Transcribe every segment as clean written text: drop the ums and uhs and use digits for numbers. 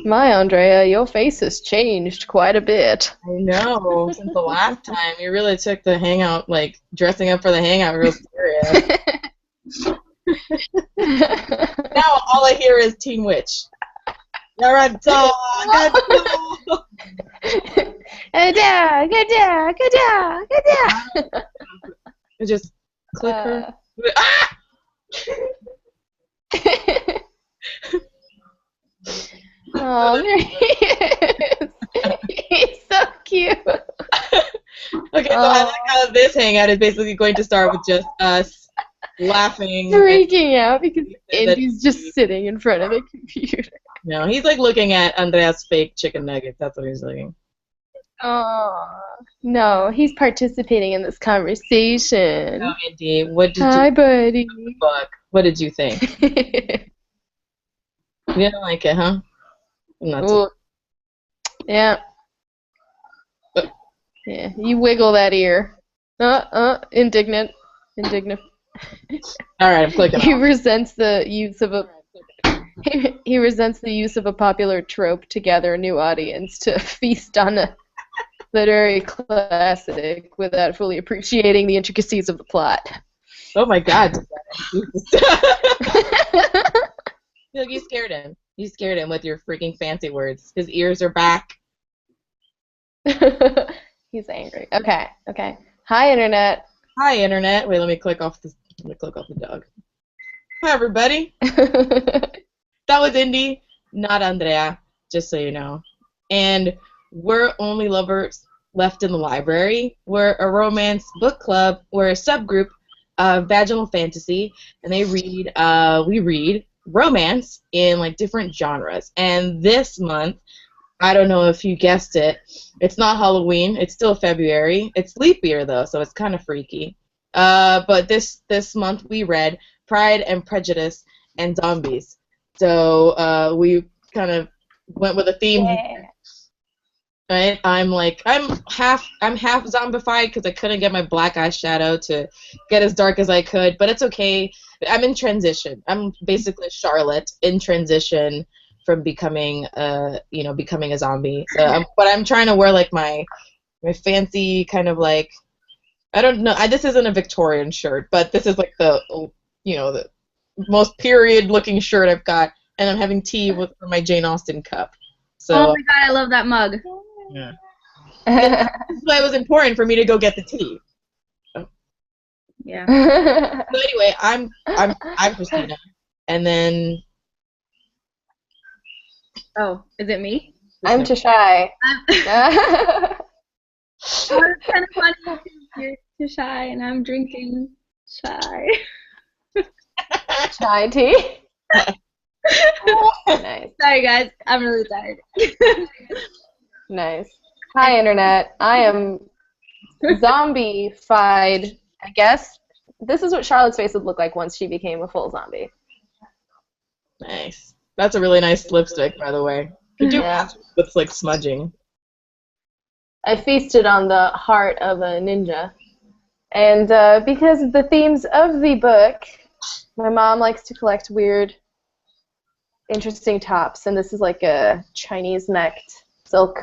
My Andrea, your face has changed quite a bit. I know. Since the last time, you really took the hangout, like dressing up for the hangout, real serious. Now all I hear is Teen Witch. You're a dog. A dog. Just click her. Ah! Oh, there he is. He's so cute. Okay, so I like how this hangout is basically going to start with just us laughing. Freaking out because Andy's just sitting in front of the computer. No, he's like looking at Andrea's fake chicken nuggets. That's what he's looking. Oh, no, he's participating in this conversation. Oh, Andy, what did Hi, you buddy. think of the book? What did you think? You didn't like it, huh? Ooh. Yeah. Yeah, you wiggle that ear. Indignant. Indignant. All right, I'm clicking. He resents the use of a he resents the use of a popular trope to gather a new audience to feast on a literary classic without fully appreciating the intricacies of the plot. Oh my God! Look, you scared him. You scared him with your freaking fancy words. His ears are back. He's angry. Okay. Okay. Hi, Internet. Hi, Internet. Wait, let me click off the dog. Hi, everybody. That was Indy, not Andrea, just so you know. And we're Only Lovers Left in the Library. We're a romance book club. We're a subgroup of vaginal fantasy, and we read romance in like different genres. And this month, I don't know if you guessed it, it's not Halloween. It's still February. It's leap year though, so it's kind of freaky. But this month we read Pride and Prejudice and Zombies. So we kind of went with a theme. Yeah. Right? I'm half zombified because I couldn't get my black eyeshadow to get as dark as I could, but it's okay. I'm in transition. I'm basically Charlotte in transition from becoming a zombie. So but I'm trying to wear like my fancy kind of like, I don't know. This isn't a Victorian shirt, but this is like the most period looking shirt I've got, and I'm having tea with my Jane Austen cup. So oh my God, I love that mug. yeah. That's why it was important for me to go get the tea. Yeah. So anyway, I'm Christina, and then Oh, is it me? I'm Tashay. It's kind of funny because you're Tashay and I'm drinking chai. Chai tea. Nice. Sorry guys, I'm really tired. Nice. Hi, Internet. I am zombified, I guess. This is what Charlotte's face would look like once she became a full zombie. Nice. That's a really nice lipstick, by the way. Could you Yeah. with like smudging? I feasted on the heart of a ninja. And because of the themes of the book, my mom likes to collect weird, interesting tops. And this is like a Chinese-necked silk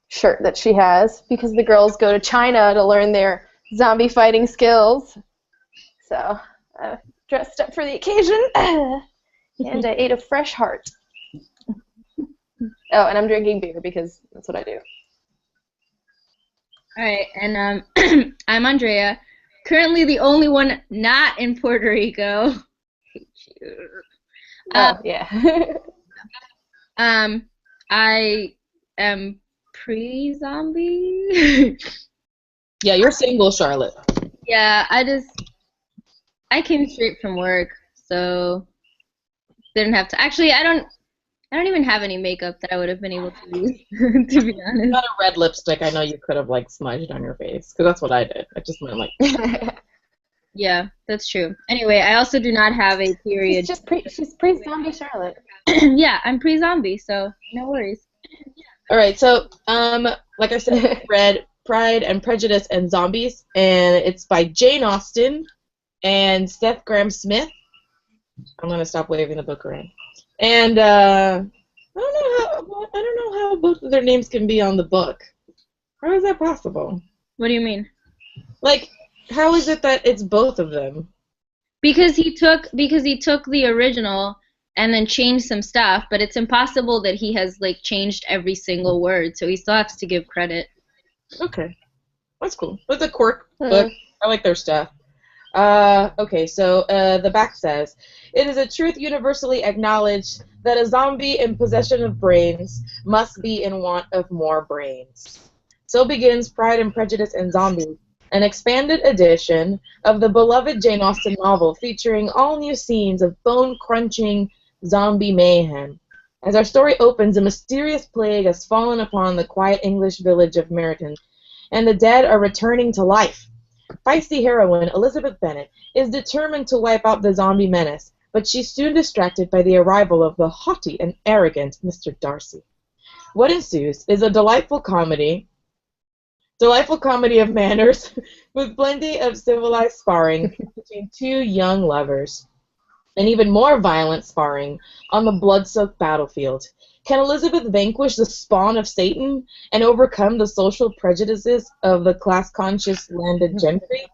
shirt that she has because the girls go to China to learn their zombie fighting skills. So I dressed up for the occasion. And I ate a fresh heart. Oh, and I'm drinking beer because that's what I do. Alright, and I'm Andrea. Currently the only one not in Puerto Rico. Yeah. I am pre-zombie. Yeah, you're single, Charlotte. Yeah, I came straight from work, so didn't have to. Actually, I don't even have any makeup that I would have been able to use, to be honest. Not a red lipstick. I know you could have like smudged on your face, because that's what I did. I just went like. Yeah, that's true. Anyway, I also do not have a period. She's pre-zombie Charlotte. Yeah, I'm pre-zombie, so no worries. All right, so like I said, I read Pride and Prejudice and Zombies, and it's by Jane Austen and Seth Graham-Smith. I'm gonna stop waving the book around. And I don't know how both of their names can be on the book. How is that possible? What do you mean? Like, how is it that it's both of them? Because he took the original and then changed some stuff, but it's impossible that he has like changed every single word, so he still has to give credit. Okay, that's cool. It's a quirk book. I like their stuff. Okay, so the back says, it is a truth universally acknowledged that a zombie in possession of brains must be in want of more brains. So begins Pride and Prejudice and Zombies, an expanded edition of the beloved Jane Austen novel featuring all new scenes of bone-crunching zombie mayhem. As our story opens, a mysterious plague has fallen upon the quiet English village of Meryton, and the dead are returning to life. Feisty heroine Elizabeth Bennet is determined to wipe out the zombie menace, but she's soon distracted by the arrival of the haughty and arrogant Mr. Darcy. What ensues is a delightful comedy of manners with plenty of civilized sparring between two young lovers, and even more violent sparring on the blood-soaked battlefield. Can Elizabeth vanquish the spawn of Satan and overcome the social prejudices of the class-conscious landed gentry?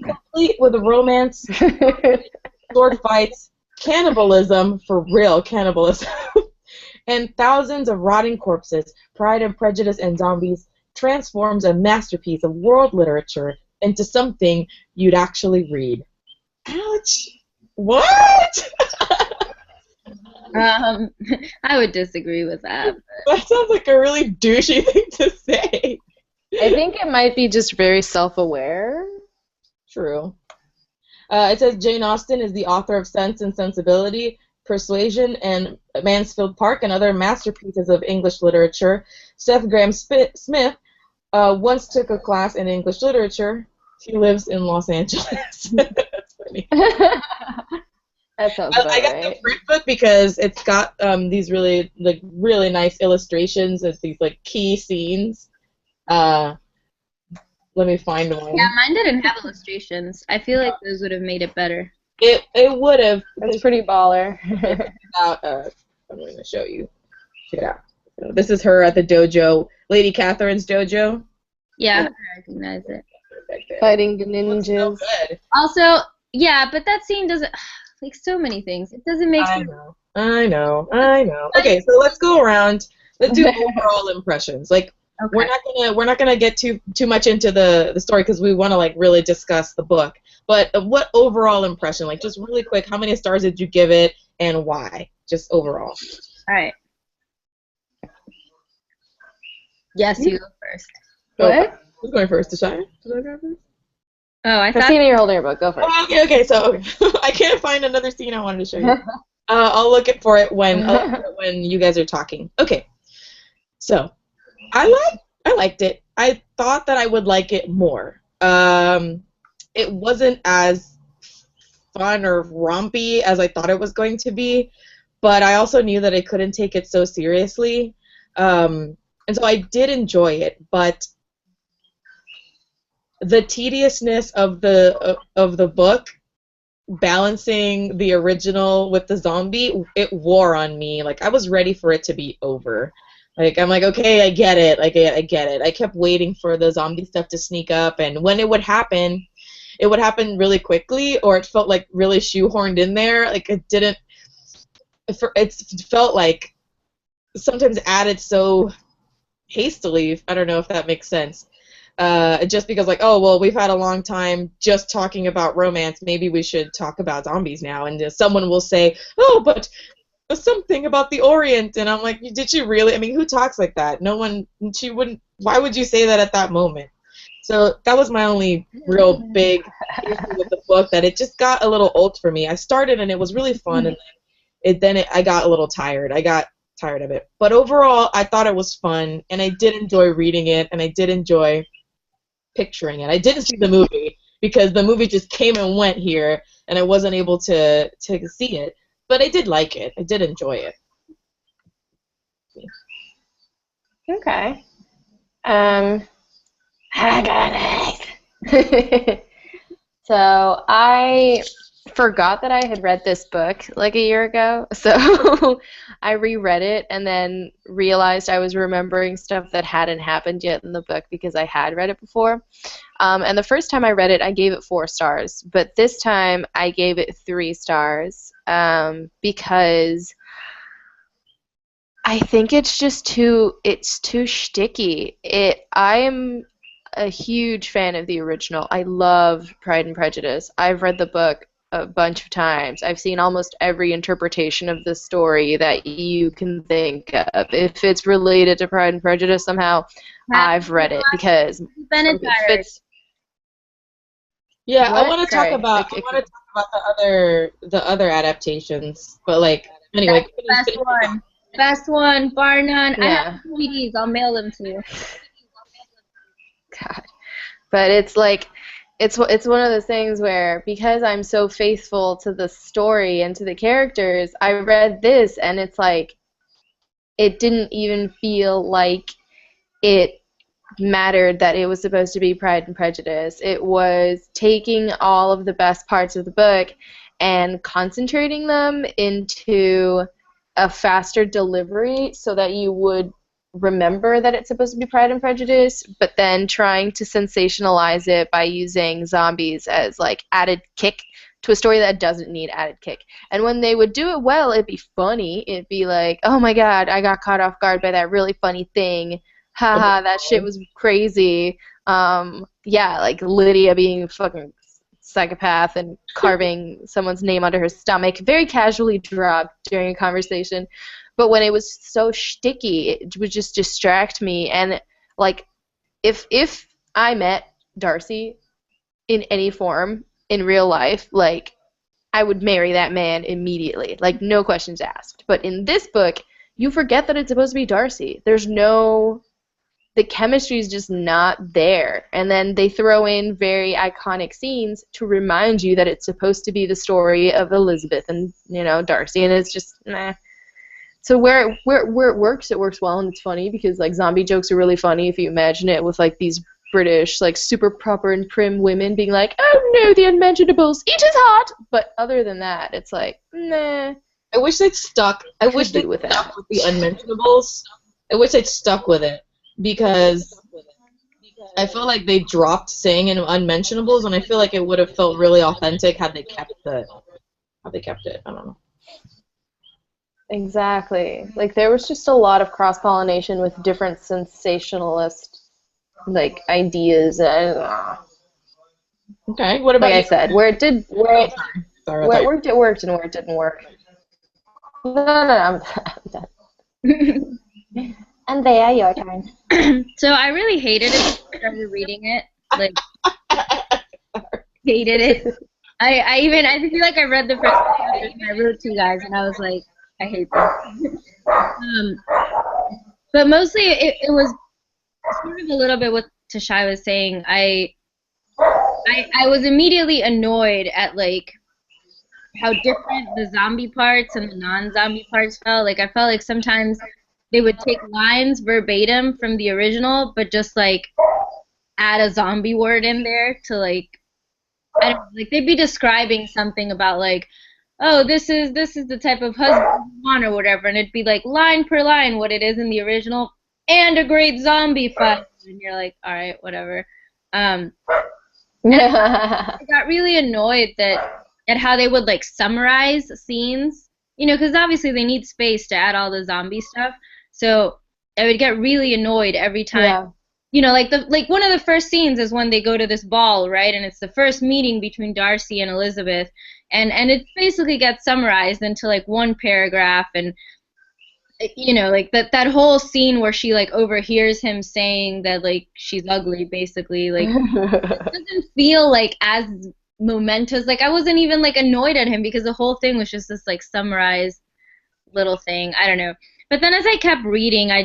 Complete with romance, sword fights, cannibalism, for real cannibalism, and thousands of rotting corpses, Pride and Prejudice and Zombies transforms a masterpiece of world literature into something you'd actually read. Ouch! What? I would disagree with that. That sounds like a really douchey thing to say. I think it might be just very self-aware. True. It says Jane Austen is the author of Sense and Sensibility, Persuasion, and Mansfield Park, and other masterpieces of English literature. Seth Graham Smith once took a class in English literature. He lives in Los Angeles. That's funny. That sounds I got the print book because it's got these really nice illustrations of these like key scenes. Let me find one. Yeah, mine didn't have illustrations. I feel like those would have made it better. It would have. That's pretty baller. I'm going to show you. Check it out. So this is her at the dojo, Lady Catherine's dojo. Yeah, I recognize it. Fighting the ninjas. So good. Also, yeah, but that scene doesn't, like so many things. It doesn't make sense. I know. Okay, so let's go around. Let's do overall impressions. Like, Okay. we're not gonna get too much into the story because we want to like really discuss the book. But what overall impression? Like, just really quick, how many stars did you give it and why? Just overall. All right. Yes, you go first. What? Who's going first? Tashay? Should I go first? Oh, I thought. Christina, you're holding your book. Go for it. Oh, okay. So I can't find another scene I wanted to show you. I'll look it for it when you guys are talking. Okay. So I liked it. I thought that I would like it more. It wasn't as fun or rompy as I thought it was going to be, but I also knew that I couldn't take it so seriously. And so I did enjoy it, but the tediousness of the book, balancing the original with the zombie, it wore on me. Like, I was ready for it to be over. Like, I'm like, okay, I get it. I get it. I kept waiting for the zombie stuff to sneak up, and when it would happen really quickly, or it felt like really shoehorned in there. Like, it didn't. It felt like sometimes added so hastily. I don't know if that makes sense. Just because, like, oh, well, we've had a long time just talking about romance. Maybe we should talk about zombies now. And someone will say, oh, but something about the Orient. And I'm like, did she really? I mean, who talks like that? No one. She wouldn't. Why would you say that at that moment? So that was my only real big issue with the book, that it just got a little old for me. I started and it was really fun, and I got a little tired. I got tired of it. But overall, I thought it was fun, and I did enjoy reading it, and I did enjoy picturing it. I didn't see the movie because the movie just came and went here, and I wasn't able to see it. But I did like it. I did enjoy it. Okay. I got it. So I forgot that I had read this book like a year ago, so I reread it and then realized I was remembering stuff that hadn't happened yet in the book because I had read it before. And the first time I read it, I gave it 4 stars, but this time I gave it 3 stars because I think it's just too shticky. I'm a huge fan of the original. I love Pride and Prejudice. I've read the book a bunch of times. I've seen almost every interpretation of the story that you can think of. If it's related to Pride and Prejudice somehow, I've read it because it fits. Yeah, What? I want to talk Sorry. about the other adaptations, but like anyway. That's the best one, bar none. I Yeah. have DVDs. I'll mail them to you. God. But it's like it's one of those things where because I'm so faithful to the story and to the characters, I read this and it's like it didn't even feel like it mattered that it was supposed to be Pride and Prejudice. It was taking all of the best parts of the book and concentrating them into a faster delivery so that you would remember that it's supposed to be Pride and Prejudice, but then trying to sensationalize it by using zombies as like added kick to a story that doesn't need added kick. And when they would do it well, it'd be funny. It'd be like, oh my god, I got caught off guard by that really funny thing. Haha, that shit was crazy. Yeah, like Lydia being a fucking psychopath and carving someone's name onto her stomach, very casually dropped during a conversation. But when it was so shticky, it would just distract me. And like, if I met Darcy in any form in real life, like, I would marry that man immediately, like no questions asked. But in this book, you forget that it's supposed to be Darcy. The chemistry is just not there. And then they throw in very iconic scenes to remind you that it's supposed to be the story of Elizabeth and, Darcy, and it's just, meh. So where it works well, and it's funny because, like, zombie jokes are really funny if you imagine it with, like, these British, like, super proper and prim women being like, oh no, the unmentionables, it is hot! But other than that, it's like, nah. I wish they'd stuck with the unmentionables. I wish they'd stuck with it. Because I feel like they dropped saying in unmentionables, and I feel like it would have felt really authentic had they kept it. I don't know. Exactly. Like, there was just a lot of cross-pollination with different sensationalist, like, ideas. Okay, what about like I said, where it worked and where it didn't work. No, I'm done. Andrea, your turn. So I really hated it when I started reading it. Like, hated it. I feel like I read the first chapter and I wrote to you guys and I was like, I hate this. But mostly it was sort of a little bit what Tashay was saying. I was immediately annoyed at, like, how different the zombie parts and the non-zombie parts felt. Like, I felt like sometimes they would take lines verbatim from the original, but just, like, add a zombie word in there to, like, I don't know, like, they'd be describing something about, like, oh, this is the type of husband you want or whatever, and it'd be, like, line per line what it is in the original, and a great zombie fight, and you're like, all right, whatever. I got really annoyed at how they would, like, summarize scenes, because obviously they need space to add all the zombie stuff. So I would get really annoyed every time. Yeah. Like one of the first scenes is when they go to this ball, right? And it's the first meeting between Darcy and Elizabeth, and it basically gets summarized into, like, one paragraph, and like that whole scene where she, like, overhears him saying that, like, she's ugly, basically, like, it doesn't feel like as momentous. Like, I wasn't even, like, annoyed at him because the whole thing was just this, like, summarized little thing. I don't know. But then as I kept reading, I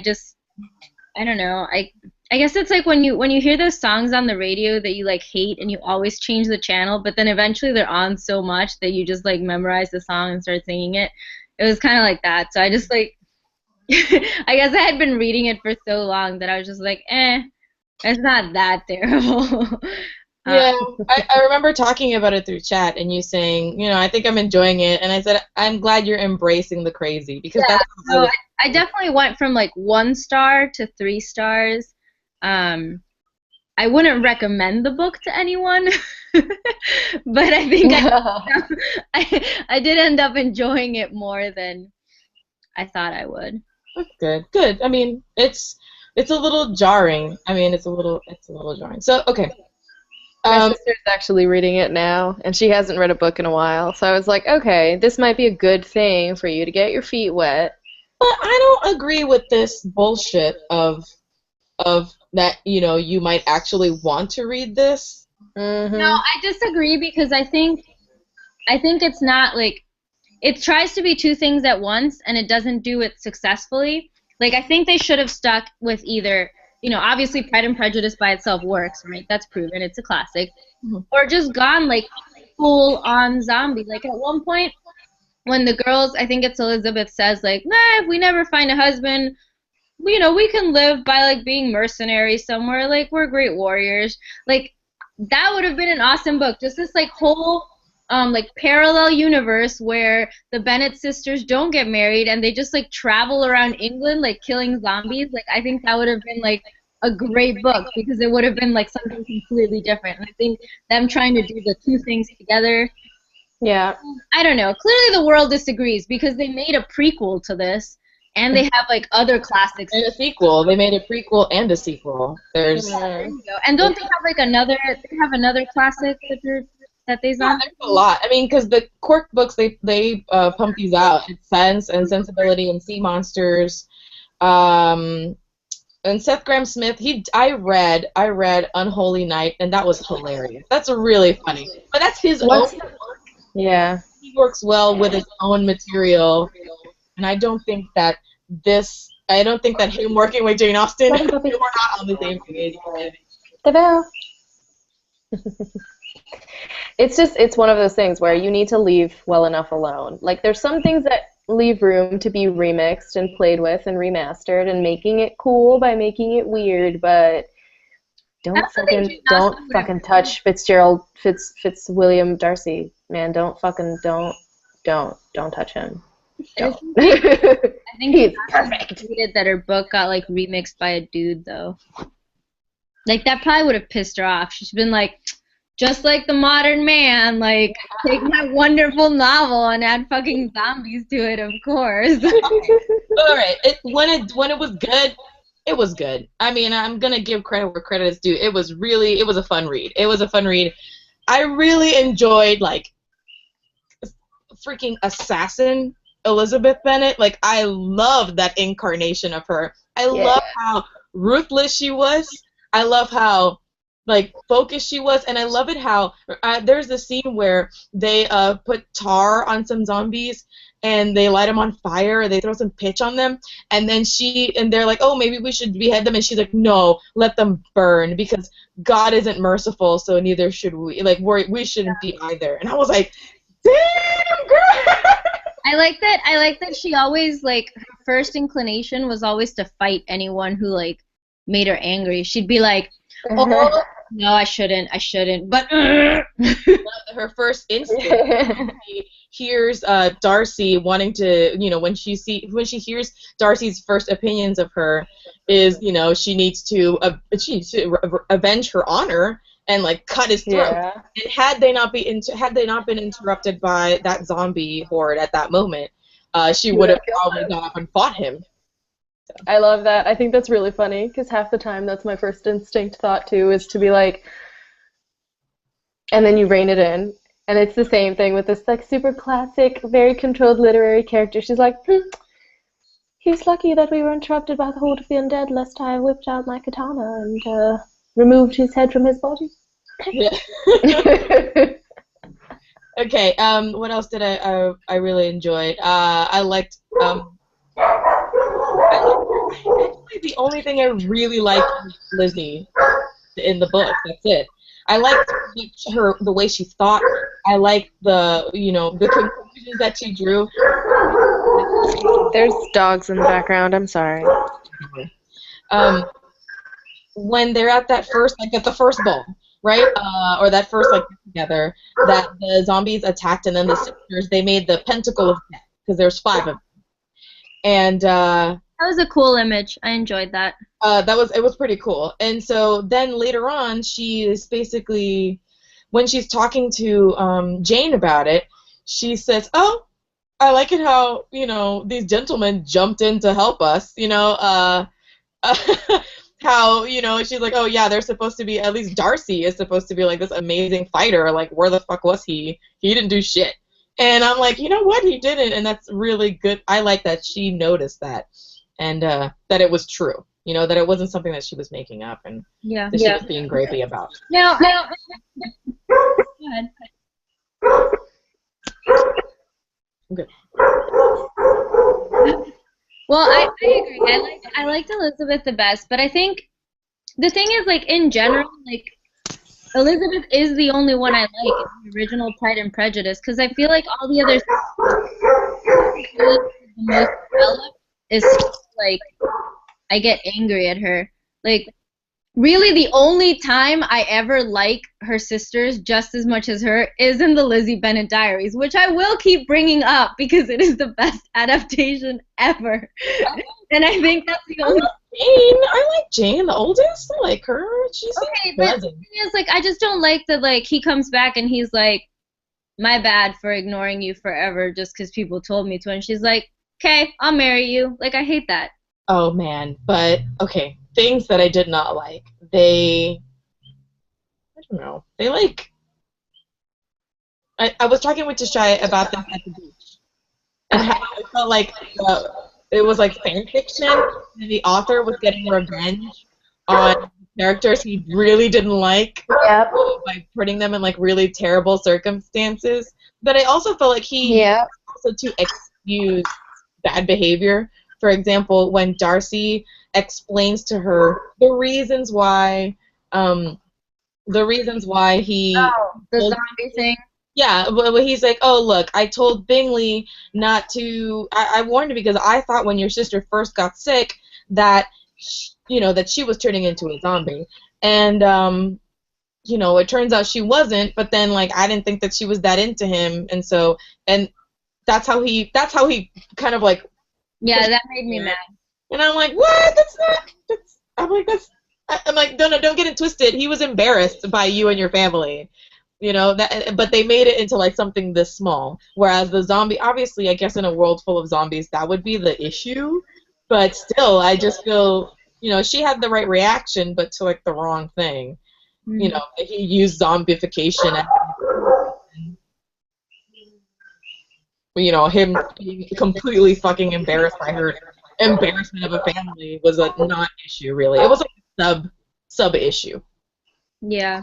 don't know. I guess it's like when you hear those songs on the radio that you, like, hate and you always change the channel, but then eventually they're on so much that you just, like, memorize the song and start singing it. It was kind of like that. So I just, like, I guess I had been reading it for so long that I was just like, it's not that terrible. Yeah, I remember talking about it through chat and you saying, you know, I think I'm enjoying it, and I said, I'm glad you're embracing the crazy because Yeah, that's so I definitely went from like 1 star to 3 stars. I wouldn't recommend the book to anyone, but I think I did end up enjoying it more than I thought I would. good. Good. I mean, it's a little jarring. I mean, it's a little jarring. So, okay. My sister's actually reading it now, and she hasn't read a book in a while. So I was like, okay, this might be a good thing for you to get your feet wet. But I don't agree with this bullshit of that, you know, you might actually want to read this. Mm-hmm. No, I disagree because I think it's not like it tries to be 2 things at once and it doesn't do it successfully. Like I think they should have stuck with either, you know, obviously Pride and Prejudice by itself works, right? That's proven. It's a classic. Mhm. Or just gone like full on zombie. Like at one point when the girls, I think it's Elizabeth says like, nah, if we never find a husband, you know, we can live by like being mercenaries somewhere. Like we're great warriors. Like that would have been an awesome book. Just this like whole like parallel universe where the Bennett sisters don't get married and they just like travel around England like killing zombies. Like I think that would have been like a great book because it would have been like something completely different. And I think them trying to do the 2 things together. Yeah. I don't know. Clearly the world disagrees because they made a prequel to this and they have like other classics. And a sequel. They made a prequel and a sequel. There's There you go. And don't they have like another classic that they yeah, there's a lot. I mean, because the Quirk books, they pump these out. It's Sense and Sensibility and Sea Monsters. And Seth Grahame-Smith, I read Unholy Night, and that was hilarious. That's really funny. But that's his own. Yeah. He works well with his own material, and I don't think that him working with Jane Austen, we're not on the same page. It's one of those things where you need to leave well enough alone. Like there's some things that leave room to be remixed and played with and remastered and making it cool by making it weird, but don't fucking touch Fitzwilliam Darcy, man. Don't touch him. Don't. I think he's perfect. That her book got like remixed by a dude though. Like that probably would have pissed her off. She's been like, just like the modern man, like take my wonderful novel and add fucking zombies to it, of course. All right, when it was good, it was good. I mean, I'm gonna give credit where credit is due. It was a fun read. It was a fun read. I really enjoyed like freaking assassin Elizabeth Bennet. Like I loved that incarnation of her. I love how ruthless she was. I love how like focused she was, and I love it how there's a scene where they put tar on some zombies and they light them on fire, or they throw some pitch on them, and then they're like, oh, maybe we should behead them, and she's like, no, let them burn because God isn't merciful, so neither should we. Like we shouldn't be either. And I was like, damn girl. I like that she always like her first inclination was always to fight anyone who like made her angry. She'd be like, oh. No, I shouldn't. But her first instinct, she hears Darcy wanting to, you know, when she hears Darcy's first opinions of her, is, you know, she needs to avenge her honor and like cut his throat. Yeah. And had they not been interrupted by that zombie horde at that moment, she would have probably gone up and fought him. I love that. I think that's really funny because half the time that's my first instinct thought too, is to be like, and then you rein it in. And it's the same thing with this like super classic, very controlled literary character. She's like, he's lucky that we were interrupted by the horde of the undead, lest I whipped out my katana and removed his head from his body. Yeah. Okay, what else did I really enjoyed? I liked actually, the only thing I really liked was Lizzie in the book. That's it. I liked the way she thought. I liked the conclusions that she drew. There's dogs in the background. I'm sorry. When they're at the first ball, right? Or that first like get together that the zombies attacked, and then the sisters they made the pentacle of death because there's 5 of them, and That was a cool image. I enjoyed that. it was pretty cool. And so then later on, she is basically when she's talking to Jane about it, she says, "Oh, I like it how these gentlemen jumped in to help us. How she's like, oh yeah, they're supposed to be at least Darcy is supposed to be like this amazing fighter. Like where the fuck was he? He didn't do shit." And I'm like, you know what? He didn't, and that's really good. I like that she noticed that, and that it was true. That it wasn't something that she was making up and Yeah. that she was being grapey about. Now, go ahead. Okay. Well, I agree. I liked Elizabeth the best, but I think the thing is, like, in general, like, Elizabeth is the only one I like in the original Pride and Prejudice, because I feel like all the others the most developed is like I get angry at her. Like, really, the only time I ever like her sisters just as much as her is in the Lizzie Bennet Diaries, which I will keep bringing up because it is the best adaptation ever. And I think that's the only. I like Jane, the oldest. I like her. She's okay, but the thing is, like, I just don't like that. Like, he comes back and he's like, "My bad for ignoring you forever just because people told me to," and she's like, "Okay, I'll marry you." Like, I hate that. Oh man, but okay, things that I did not like. I don't know. They like. I was talking with Tashay about this at the beach, and how I felt like it was like fan fiction, and the author was getting revenge on characters he really didn't like by putting them in like really terrible circumstances. But I also felt like he also to excuse bad behavior. For example, when Darcy explains to her the reasons why he the zombie thing. yeah, but he's like, oh, look, I told Bingley not to. I warned him because I thought when your sister first got sick that, that she was turning into a zombie. And, it turns out she wasn't, but then, like, I didn't think that she was that into him. And so, and that's how he kind of, like. Yeah, that made me mad. And I'm like, what? I'm like, no, don't get it twisted. He was embarrassed by you and your family. But they made it into like something this small. Whereas the zombie, obviously, I guess in a world full of zombies, that would be the issue. But still, I just feel, she had the right reaction, but to like the wrong thing. Mm-hmm. He used zombification as, him being completely fucking embarrassed by her embarrassment of a family was a non-issue, really. It was like a sub issue. Yeah.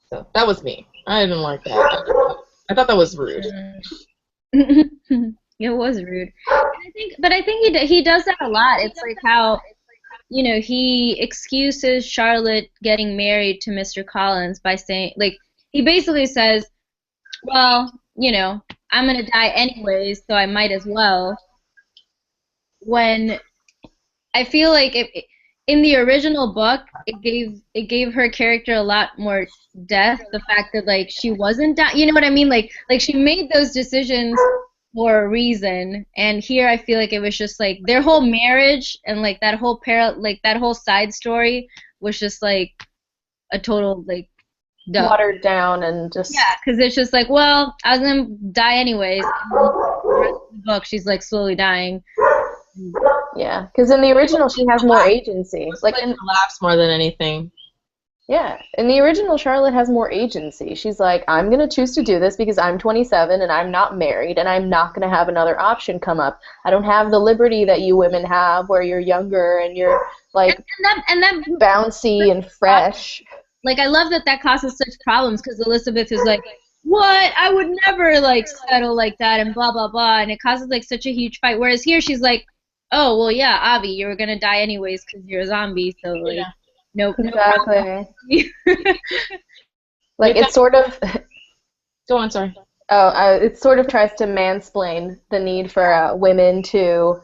So that was me. I didn't like that. I thought that was rude. It was rude. I think he does that a lot. It's like how, he excuses Charlotte getting married to Mr. Collins by saying, like, he basically says, well, I'm going to die anyways, so I might as well. When I feel like in the original book, it gave her character a lot more depth. The fact that like she wasn't you know what I mean? Like she made those decisions for a reason. And here I feel like it was just like their whole marriage and like that whole that whole side story was just like a total like watered down and just because it's just like, well, I was gonna die anyways. And then the rest of the book, she's like slowly dying. Yeah, because in the original she has more agency. Like laughs more than anything. Yeah, in the original Charlotte has more agency. She's like, I'm gonna choose to do this because I'm 27 and I'm not married and I'm not gonna have another option come up. I don't have the liberty that you women have, where you're younger and you're like and that bouncy and fresh. Like, I love that causes such problems because Elizabeth is like, what? I would never, like, settle like that and blah, blah, blah. And it causes, like, such a huge fight. Whereas here she's like, oh, well, yeah, Avi, you were going to die anyways because you're a zombie. So, like, no problem. Like, it's sort of... Go on, sorry. Oh, it sort of tries to mansplain the need for women to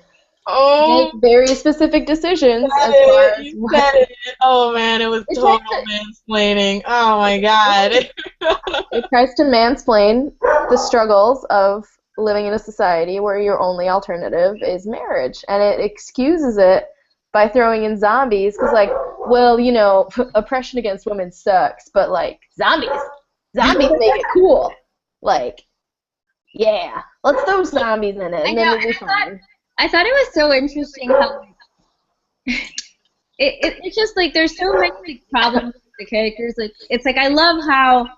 Oh, make very specific decisions as far as you what said it. Oh man, it was it total tries mansplaining. Oh my god. it tries to mansplain the struggles of living in a society where your only alternative is marriage, and it excuses it by throwing in zombies because, like, well, you know, oppression against women sucks, but like zombies make it cool. Like, yeah, let's throw zombies in it, I and know, then and it'll be fine. I thought it was so interesting how it's just like there's so many like, problems with the characters. Like it's like I love how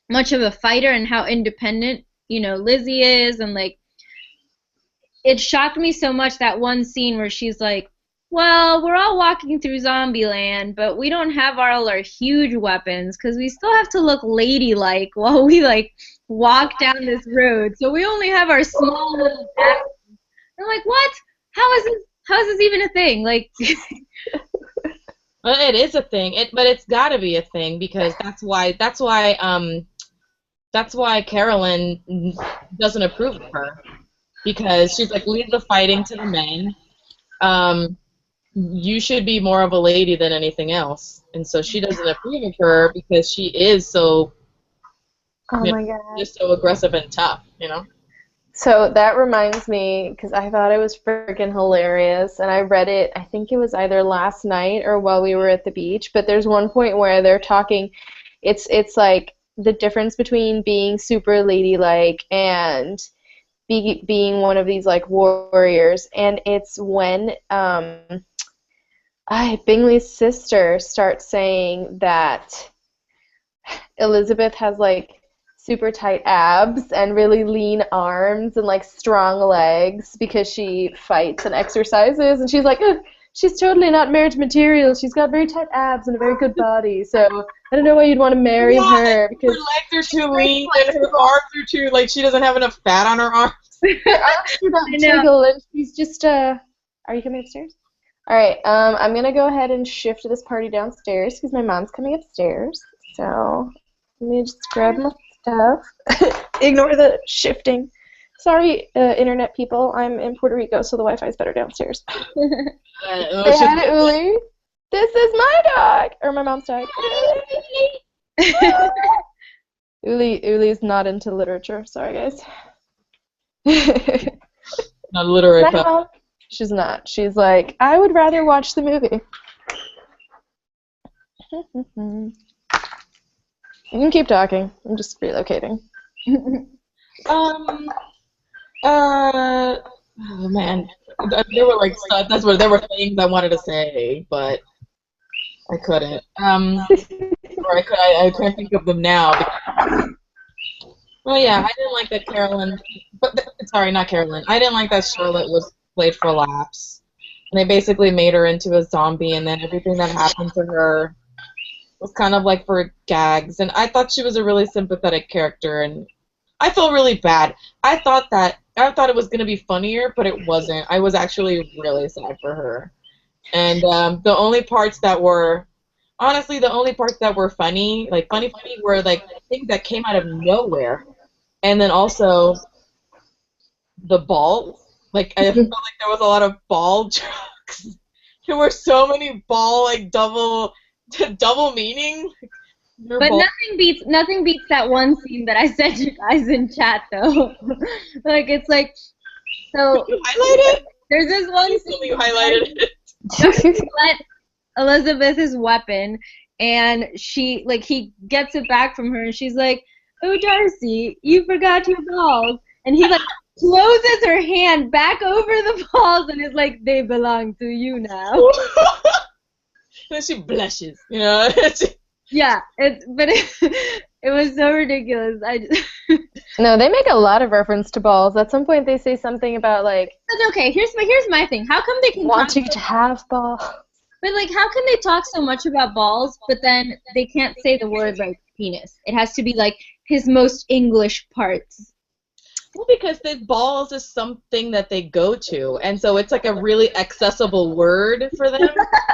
much of a fighter and how independent Lizzie is, and like it shocked me so much that one scene where she's like, well, we're all walking through Zombieland, but we don't have all our huge weapons because we still have to look ladylike while we like walk down this road. So we only have our small little axes. I'm like, what? How is this even a thing? Like, Well, it is a thing. But it's got to be a thing because that's why Carolyn doesn't approve of her because she's like, leave the fighting to the men. You should be more of a lady than anything else, and so she doesn't approve of her because she is so, Oh my god. just so aggressive and tough, So that reminds me, because I thought it was freaking hilarious, and I read it, I think it was either last night or while we were at the beach, but there's one point where they're talking, it's like the difference between being super ladylike and being one of these like warriors, and it's when Bingley's sister starts saying that Elizabeth has like super tight abs and really lean arms and like strong legs because she fights and exercises, and she's like, "Ugh, she's totally not marriage material. She's got very tight abs and a very good body, so I don't know why you'd want to marry her because her legs are too lean and her arms are too, like, she doesn't have enough fat on her arms. her arms do not jiggle, and she's just are you coming upstairs? All right, I'm gonna go ahead and shift this party downstairs because my mom's coming upstairs. So let me just grab my stuff. Ignore the shifting. Sorry, internet people. I'm in Puerto Rico, so the Wi-Fi is better downstairs. Say hi to Uli. This is my dog, or my mom's dog. Uli's not into literature. Sorry, guys. Not literate. No, she's not. She's like, I would rather watch the movie. You can keep talking. I'm just relocating. Oh man, there were like there were things I wanted to say, but I couldn't. Or I can't think of them now. Well, yeah, I didn't like that Carolyn, sorry, not Carolyn. I didn't like that Charlotte was played for laughs. And they basically made her into a zombie, and then everything that happened to her was kind of like for gags. And I thought she was a really sympathetic character, and I felt really bad. I thought it was going to be funnier, but it wasn't. I was actually really sad for her. And the only parts that were funny, like funny, were like things that came out of nowhere. And then also the balls. Like I felt like there was a lot of ball jokes. There were so many ball, like double meaning. But nothing beats that one scene that I sent you guys in chat though. Like it's like so. You highlighted? There's this one scene you highlighted it. Let Elizabeth's weapon, and he gets it back from her, and she's like, "Oh, Darcy, you forgot your balls," and he like closes her hand back over the balls and is like, "They belong to you now." And she blushes, Yeah, it was so ridiculous. No, they make a lot of reference to balls. At some point, they say something about like. That's okay. Here's my thing. How come they can wanting to have balls? But like, how can they talk so much about balls, but then they can't say the word like penis? It has to be like his most English parts. Well, because the balls is something that they go to, and so it's like a really accessible word for them.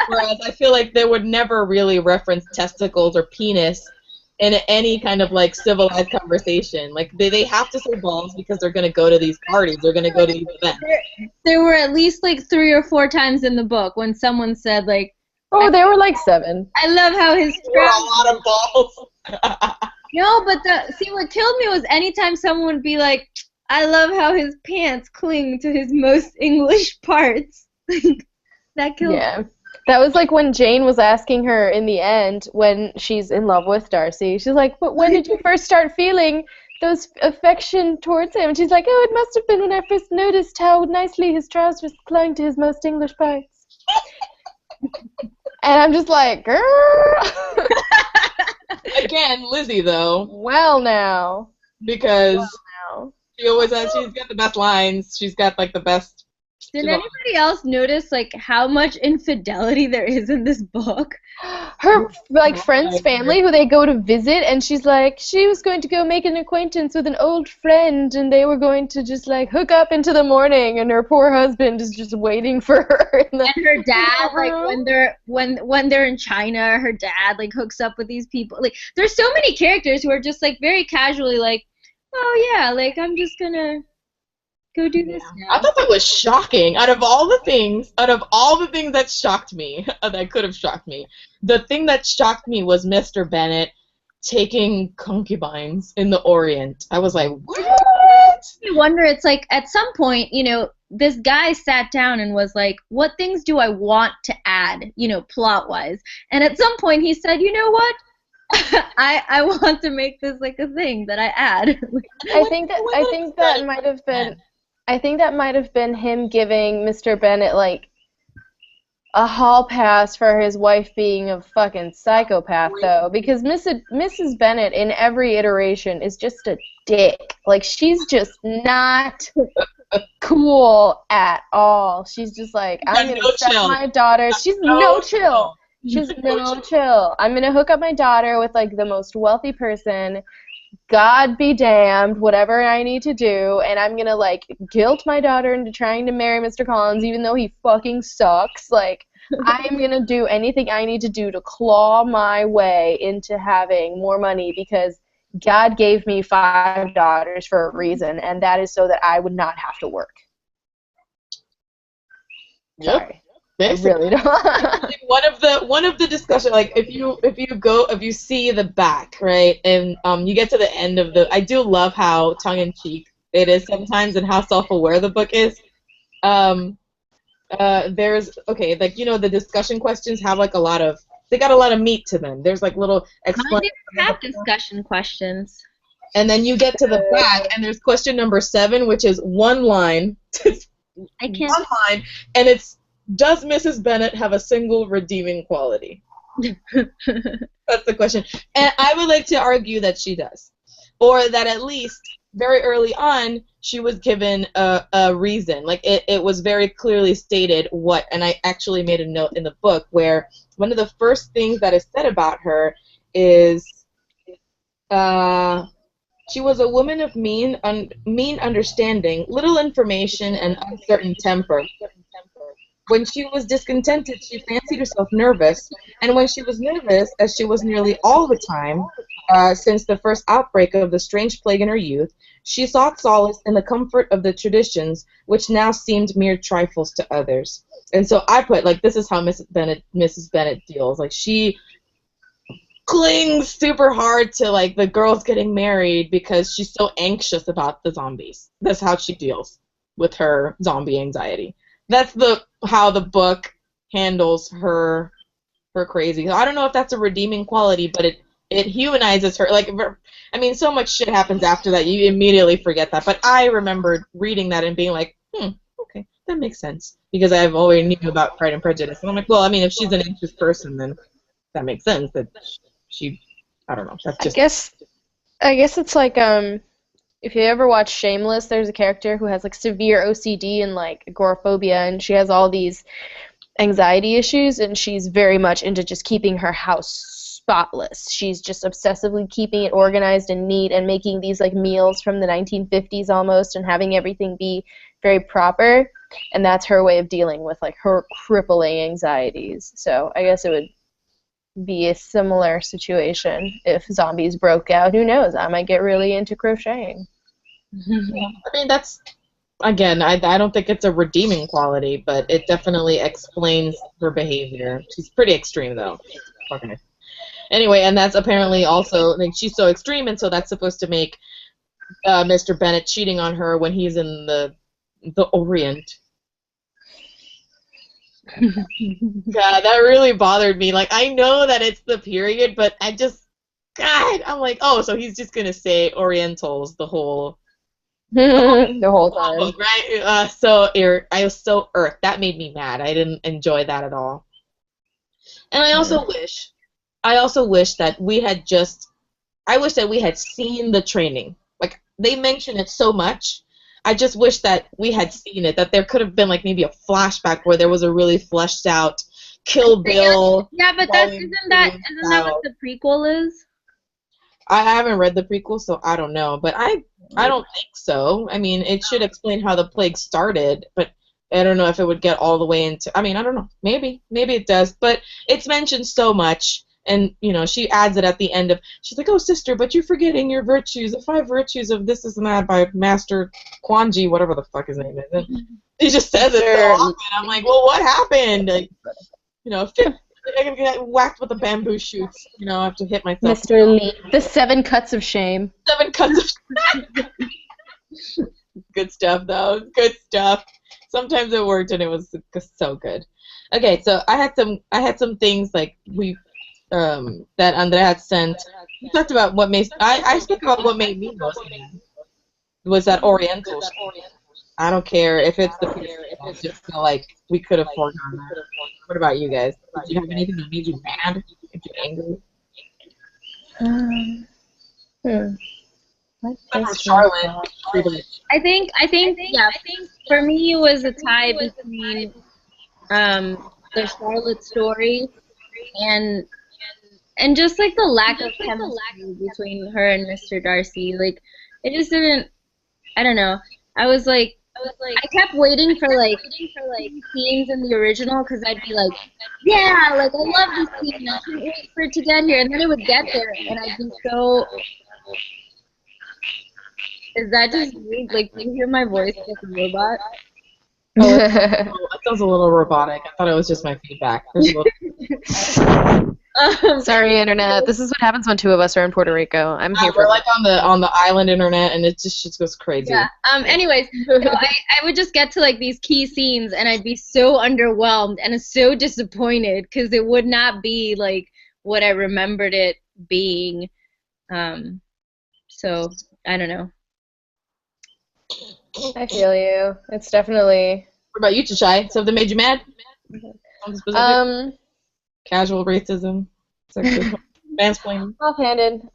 Whereas I feel like they would never really reference testicles or penis in any kind of like civilized conversation. Like they have to say balls because they're gonna go to these parties, they're gonna go to these events. There were at least like 3 or 4 times in the book when someone said like, Oh, there were like 7. I love how his There were a lot of balls. No, but see what killed me was anytime someone would be like, I love how his pants cling to his most English parts. That killed me. Yeah. That was like when Jane was asking her in the end when she's in love with Darcy. She's like, but when did you first start feeling those affection towards him? And she's like, oh, it must have been when I first noticed how nicely his trousers clung to his most English parts. And I'm just like, girl. Again, Lizzie though. Well now. Because she always has, she's got the best lines. She's got like the best. Did anybody else notice like how much infidelity there is in this book? Her like friend's family who they go to visit, and she's like, she was going to go make an acquaintance with an old friend, and they were going to just like hook up into the morning, and her poor husband is just waiting for her. In the and her dad, like when they're in China, her dad like hooks up with these people. Like there's so many characters who are just like very casually like, oh yeah, like I'm just gonna go do this now. I thought that was shocking. Out of all the things that shocked me, that could have shocked me, the thing that shocked me was Mr. Bennet taking concubines in the Orient. I was like, what? I wonder, it's like at some point, you know, this guy sat down and was like, what things do I want to add, you know, plot-wise? And at some point he said, you know what? I want to make this like a thing that I add. I think that might have been him giving Mr. Bennet like a hall pass for his wife being a fucking psychopath, though, because Mrs. Bennet in every iteration is just a dick. Like, she's just not cool at all. She's just like, I'm gonna set my daughter. She's no chill. She's no chill. I'm gonna hook up my daughter with like the most wealthy person. God be damned, whatever I need to do, and I'm gonna like guilt my daughter into trying to marry Mr. Collins even though he fucking sucks. Like, I'm gonna do anything I need to do to claw my way into having more money because God gave me 5 daughters for a reason, and that is so that I would not have to work. Yep. Sorry. I really don't. one of the discussion, like if you see the back, right, and you get to the end of I do love how tongue in cheek it is sometimes and how self-aware the book is. There's like, you know, the discussion questions have like they got a lot of meat to them. There's like little Mine didn't have discussion questions. And then you get to the back and there's question number 7, which is one line. I can't. One line, and it's, does Mrs. Bennet have a single redeeming quality? That's the question. And I would like to argue that she does. Or that at least very early on she was given a reason. Like it was very clearly stated what, and I actually made a note in the book where one of the first things that is said about her is she was a woman of mean understanding, little information, and uncertain temper. When she was discontented, she fancied herself nervous, and when she was nervous, as she was nearly all the time, since the first outbreak of the strange plague in her youth, she sought solace in the comfort of the traditions, which now seemed mere trifles to others. And so I put, like, this is how Mrs. Bennet deals. Like, she clings super hard to, like, the girls getting married because she's so anxious about the zombies. That's how she deals with her zombie anxiety. That's how the book handles her crazy. I don't know if that's a redeeming quality, but it humanizes her. Like, I mean, so much shit happens after that, you immediately forget that. But I remembered reading that and being like, okay, that makes sense. Because I've always knew about Pride and Prejudice. And I'm like, well, I mean, if she's an anxious person, then that makes sense. That she, I don't know. That's just. I guess it's like, if you ever watch Shameless, there's a character who has like severe OCD and like agoraphobia, and she has all these anxiety issues, and she's very much into just keeping her house spotless. She's just obsessively keeping it organized and neat and making these like meals from the 1950s almost and having everything be very proper, and that's her way of dealing with like her crippling anxieties. So I guess it would be a similar situation if zombies broke out. Who knows? I might get really into crocheting. I mean, that's, again, I don't think it's a redeeming quality, but it definitely explains her behavior. She's pretty extreme, though. Okay. Anyway, and that's apparently also, like, she's so extreme, and so that's supposed to make Mr. Bennett cheating on her when he's in the Orient. God, that really bothered me. Like, I know that it's the period, but I just, God, I'm like, oh, so he's just gonna say Orientals the whole The whole time. right? I was so irked. That made me mad. I didn't enjoy that at all. And I also wish that we had I wish that we had seen the training. Like, they mention it so much. I just wish that we had seen it, that there could have been, like, maybe a flashback where there was a really fleshed out Kill Bill. Yeah, but isn't that what the prequel is? I haven't read the prequel, so I don't know. But I don't think so. I mean, it should explain how the plague started, but I don't know if it would get all the way into... I mean, I don't know. Maybe it does. But it's mentioned so much, and, you know, she adds it at the end of... She's like, oh, sister, but you're forgetting your virtues, the 5 virtues of this is mad by Master Kwanji, whatever the fuck his name is. And he just says it so often. I'm like, well, what happened? Like, you know, I'm gonna get whacked with the bamboo shoots. You know, I have to hit myself. Mr. Lee, the 7 cuts of shame. 7 cuts of shame. Good stuff, though. Good stuff. Sometimes it worked, and it was so good. Okay, so I had some things like that Andrea had sent. We talked about what made I spoke about what made me most mad was that Oriental. I don't care if it's the period. I just feel like we could have foregone that. What about you guys? Did you have anything that made you mad? Made you angry? Charlotte. I think for me it was a tie between the Charlotte story and just like the lack of chemistry between her and Mr. Darcy. Like, it just didn't. I don't know. I kept waiting for like scenes in the original because I'd be like, yeah, like I love this scene. I can't wait for it to get here, and then it would get there, and I'd be so. Is that just me? Like, do you hear my voice like a robot? Oh, that sounds a little robotic. I thought it was just my feedback. Sorry, internet. This is what happens when 2 of us are in Puerto Rico. I'm here for. We're like on the island internet, and it just goes crazy. Yeah. Anyways, so I would just get to like these key scenes, and I'd be so underwhelmed and so disappointed because it would not be like what I remembered it being. So I don't know. I feel you. It's definitely. What about you, Tashay? Something made you mad? Casual racism, sexism, mansplaining. Offhanded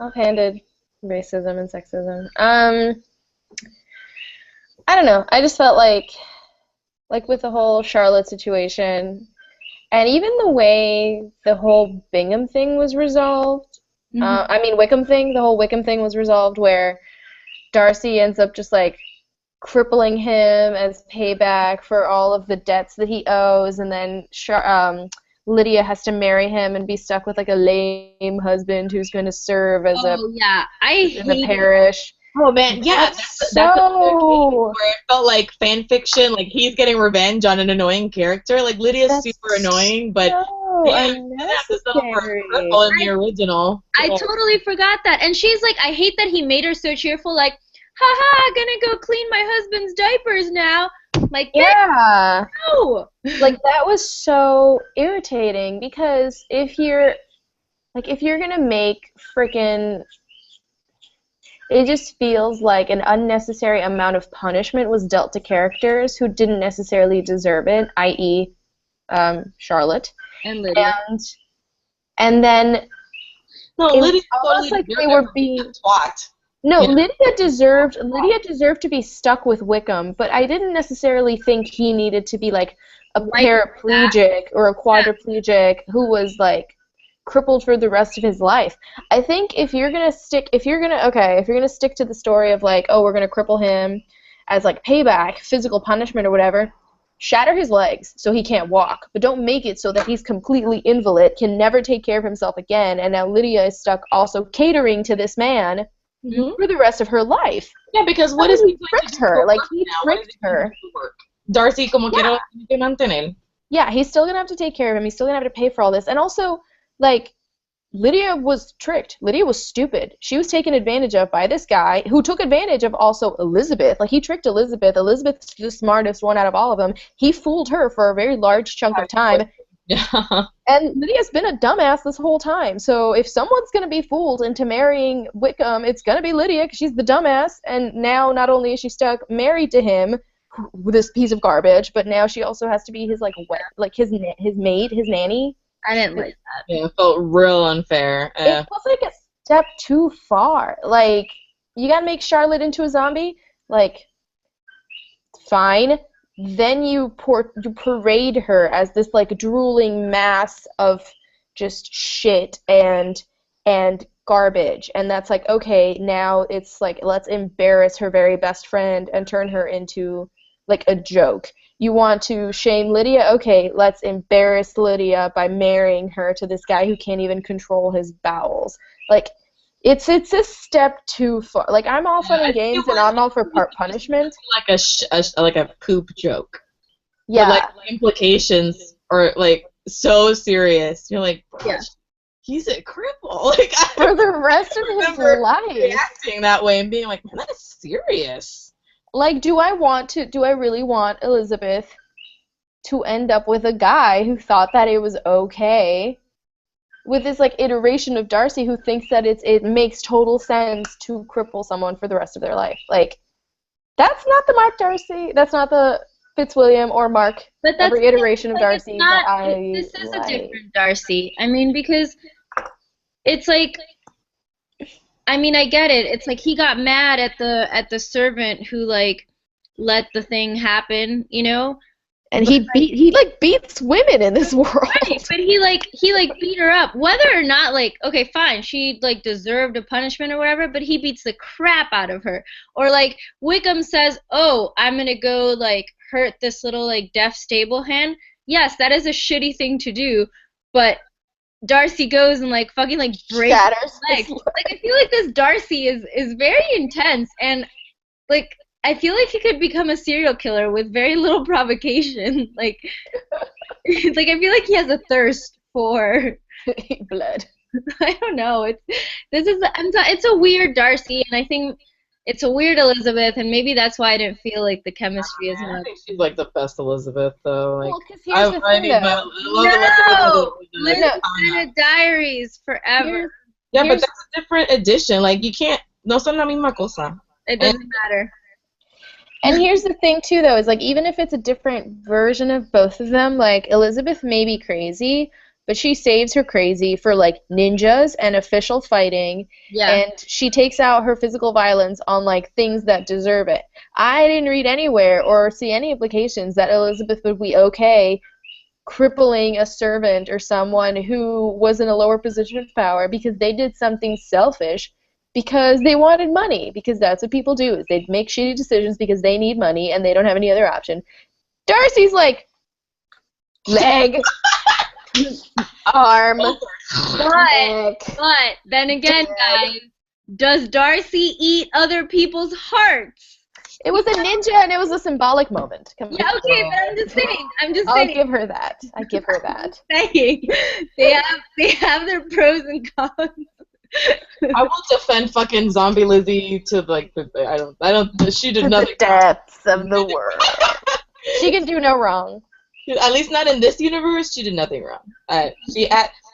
racism and sexism. I don't know. I just felt like with the whole Charlotte situation, and even the way the whole Bingham thing was resolved. I mean Wickham thing. The whole Wickham thing was resolved where Darcy ends up just like crippling him as payback for all of the debts that he owes, and then Lydia has to marry him and be stuck with like a lame husband who's going to serve as in the parish. Oh man, yeah, that's where it felt like fan fiction. Like he's getting revenge on an annoying character. Like Lydia's super annoying, but that's in the original. I totally forgot that, and she's like, I hate that he made her so cheerful. Like, haha, gonna go clean my husband's diapers now. Like, yeah, no. Like that was so irritating because if you're gonna make freaking, it just feels like an unnecessary amount of punishment was dealt to characters who didn't necessarily deserve it, i.e., Charlotte and Lydia, and then Lydia almost like they were being twat. No, yeah. Lydia deserved to be stuck with Wickham, but I didn't necessarily think he needed to be like a paraplegic or a quadriplegic who was like crippled for the rest of his life. I think if you're gonna stick to the story of like, oh, we're gonna cripple him as like payback, physical punishment or whatever, shatter his legs so he can't walk, but don't make it so that he's completely invalid, can never take care of himself again, and now Lydia is stuck also catering to this man for the rest of her life. Yeah, because what is he tricked her? Like, he tricked her. Darcy, como quiero mantener. Yeah, he's still gonna have to take care of him. He's still gonna have to pay for all this. And also, like, Lydia was tricked. Lydia was stupid. She was taken advantage of by this guy who took advantage of also Elizabeth. Like, he tricked Elizabeth. Elizabeth's the smartest one out of all of them. He fooled her for a very large chunk of time. Yeah. And Lydia's been a dumbass this whole time. So if someone's going to be fooled into marrying Wickham, it's going to be Lydia because she's the dumbass. And now not only is she stuck married to him with this piece of garbage, but now she also has to be his, his maid, his nanny. I didn't like that. Yeah, it felt real unfair. It was like a step too far. Like, you gotta make Charlotte into a zombie? Like, fine. Then you parade her as this, like, drooling mass of just shit and garbage. And that's like, okay, now it's like, let's embarrass her very best friend and turn her into, like, a joke. You want to shame Lydia? Okay, let's embarrass Lydia by marrying her to this guy who can't even control his bowels. Like, it's a step too far. Like, I'm all fun and games, and I'm all for part punishment. Like a poop joke. Yeah. But, like, the implications are, like, so serious. You're like, he's a cripple. Like, for the rest of his life. Reacting that way and being like, man, that is serious. Like, do I really want Elizabeth to end up with a guy who thought that it was okay with this, like, iteration of Darcy who thinks that it makes total sense to cripple someone for the rest of their life? Like, that's not the Mark Darcy. That's not the Fitzwilliam or Mark. But that's every iteration of Darcy not, that I this is like. A different Darcy. I mean, because it's like, I mean, I get it. It's like he got mad at the servant who, like, let the thing happen, you know? And he beats women in this world. Right, but he beat her up. Whether or not, like, okay, fine, she, like, deserved a punishment or whatever, but he beats the crap out of her. Or, like, Wickham says, oh, I'm gonna go, like, hurt this little, like, deaf stable hand. Yes, that is a shitty thing to do, but Darcy goes and, like, fucking, like, breaks his legs. Like, I feel like this Darcy is very intense, and, like, I feel like he could become a serial killer with very little provocation. Like, I feel like he has a thirst for blood. I don't know. It's a weird Darcy, and I think it's a weird Elizabeth, and maybe that's why I didn't feel like the chemistry as much. I think she's, like, the best Elizabeth, though. Like, well, because here's the thing, though. No! Elizabeth Diaries forever. Yeah, but that's a different edition. Like, you can't. No son la misma cosa. It doesn't matter. And here's the thing, too, though, is, like, even if it's a different version of both of them, like, Elizabeth may be crazy, but she saves her crazy for, like, ninjas and official fighting, and she takes out her physical violence on, like, things that deserve it. I didn't read anywhere or see any implications that Elizabeth would be okay crippling a servant or someone who was in a lower position of power because they did something selfish because they wanted money, because that's what people do, is they make shitty decisions because they need money and they don't have any other option. Darcy's like, leg, arm, but then again, guys, does Darcy eat other people's hearts? It was a ninja and it was a symbolic moment. Come on. Yeah, okay, but I'm just saying. I'll give her that. I give her that. Saying they have their pros and cons. I will defend fucking Zombie Lizzie to, like, I don't. She did nothing. The depths of the world. She can do no wrong. At least not in this universe. She did nothing wrong.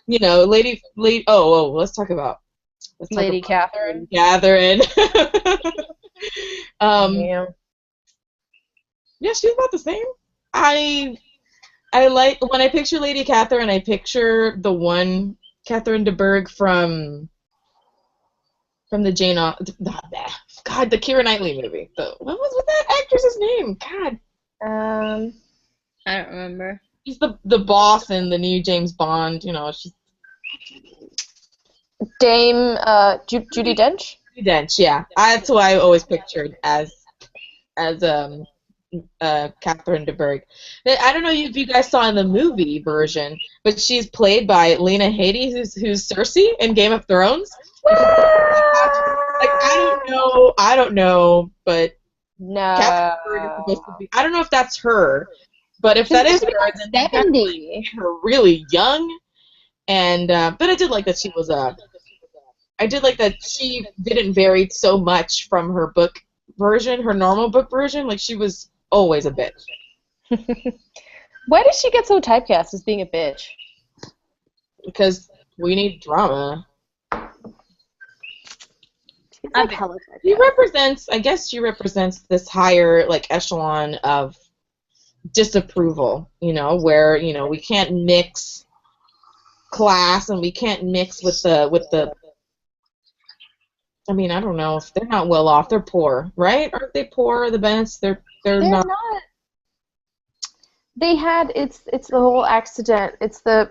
Lady. Oh, let's talk about Lady Catherine. Catherine. Yeah. Yeah, she's about the same. I like when I picture Lady Catherine. I picture the one Catherine de Bourgh from the Jane the Keira Knightley movie. What was that actress's name? God. I don't remember. She's the boss in the new James Bond. You know, she's Dame Judi Dench. Judi Dench, yeah. That's who I always pictured as Catherine de Bourgh. I don't know if you guys saw in the movie version, but she's played by Lena Headey, who's Cersei in Game of Thrones. Like I don't know, but No. Catherine de Bourgh is supposed to be. I don't know if that's her, but if that is her, then they definitely made her really young. And but I did like that she was I did like that she didn't vary so much from her book version, her normal book version. Like, she was always a bitch. Why did she get so typecast as being a bitch? Because we need drama. She represents, I guess she represents this higher, like, echelon of disapproval, where, we can't mix class and we can't mix with the I mean, I don't know if they're not well off. They're poor, right? Aren't they poor? The Bennets, they're not. They had it's the whole accident. It's the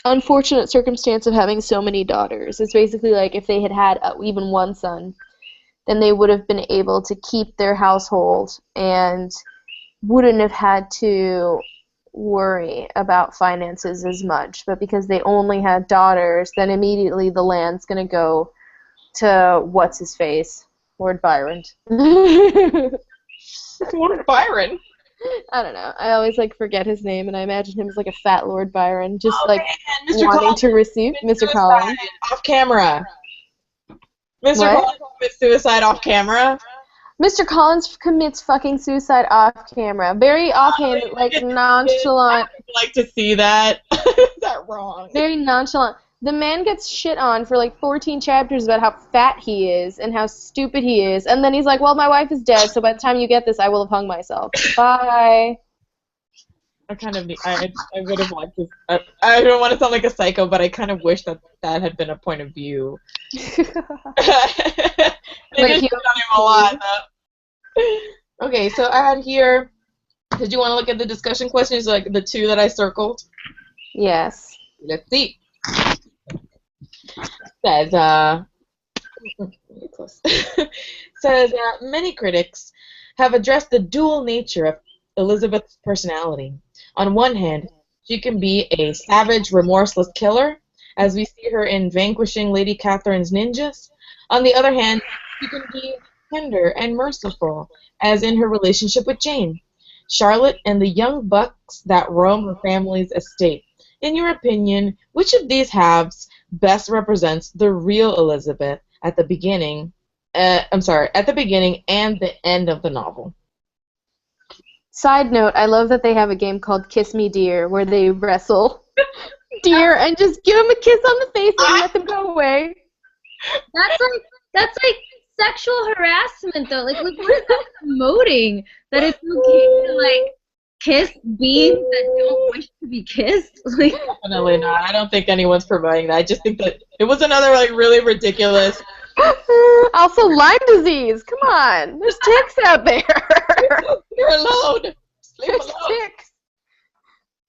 unfortunate circumstance of having so many daughters. It's basically like if they had even one son, then they would have been able to keep their household and wouldn't have had to worry about finances as much. But because they only had daughters, then immediately the land's going to go to what's-his-face? Lord Byron. Lord Byron? I don't know. I always forget his name, and I imagine him as a fat Lord Byron, just wanting Collins to receive Mr. Collins. Off camera. Mr. Collins commits suicide off camera. Mr. Collins commits fucking suicide off camera. Very offhand, nonchalant. I would like to see that. Is that wrong? Very nonchalant. The man gets shit on for 14 chapters about how fat he is and how stupid he is, and then he's like, well, my wife is dead, so by the time you get this, I will have hung myself. Bye. I would have liked this. I don't want to sound like a psycho, but I kind of wish that had been a point of view. It didn't a lot, though. Okay, so I had here, did you want to look at the discussion questions, the two that I circled? Yes. Let's see. Says, many critics have addressed the dual nature of Elizabeth's personality. On one hand, she can be a savage, remorseless killer, as we see her in vanquishing Lady Catherine's ninjas. On the other hand, she can be tender and merciful, as in her relationship with Jane, Charlotte, and the young bucks that roam her family's estate. In your opinion, which of these halves best represents the real Elizabeth at the beginning? At the beginning and the end of the novel. Side note: I love that they have a game called Kiss Me Dear, where they wrestle deer and just give them a kiss on the face and let them go away. That's like sexual harassment, though. What is that promoting? That it's okay to kiss beings that don't wish to be kissed? Definitely not. I don't think anyone's promoting that. I just think that it was another really ridiculous. Also, Lyme disease. Come on, there's ticks out there. You're alone. There's ticks.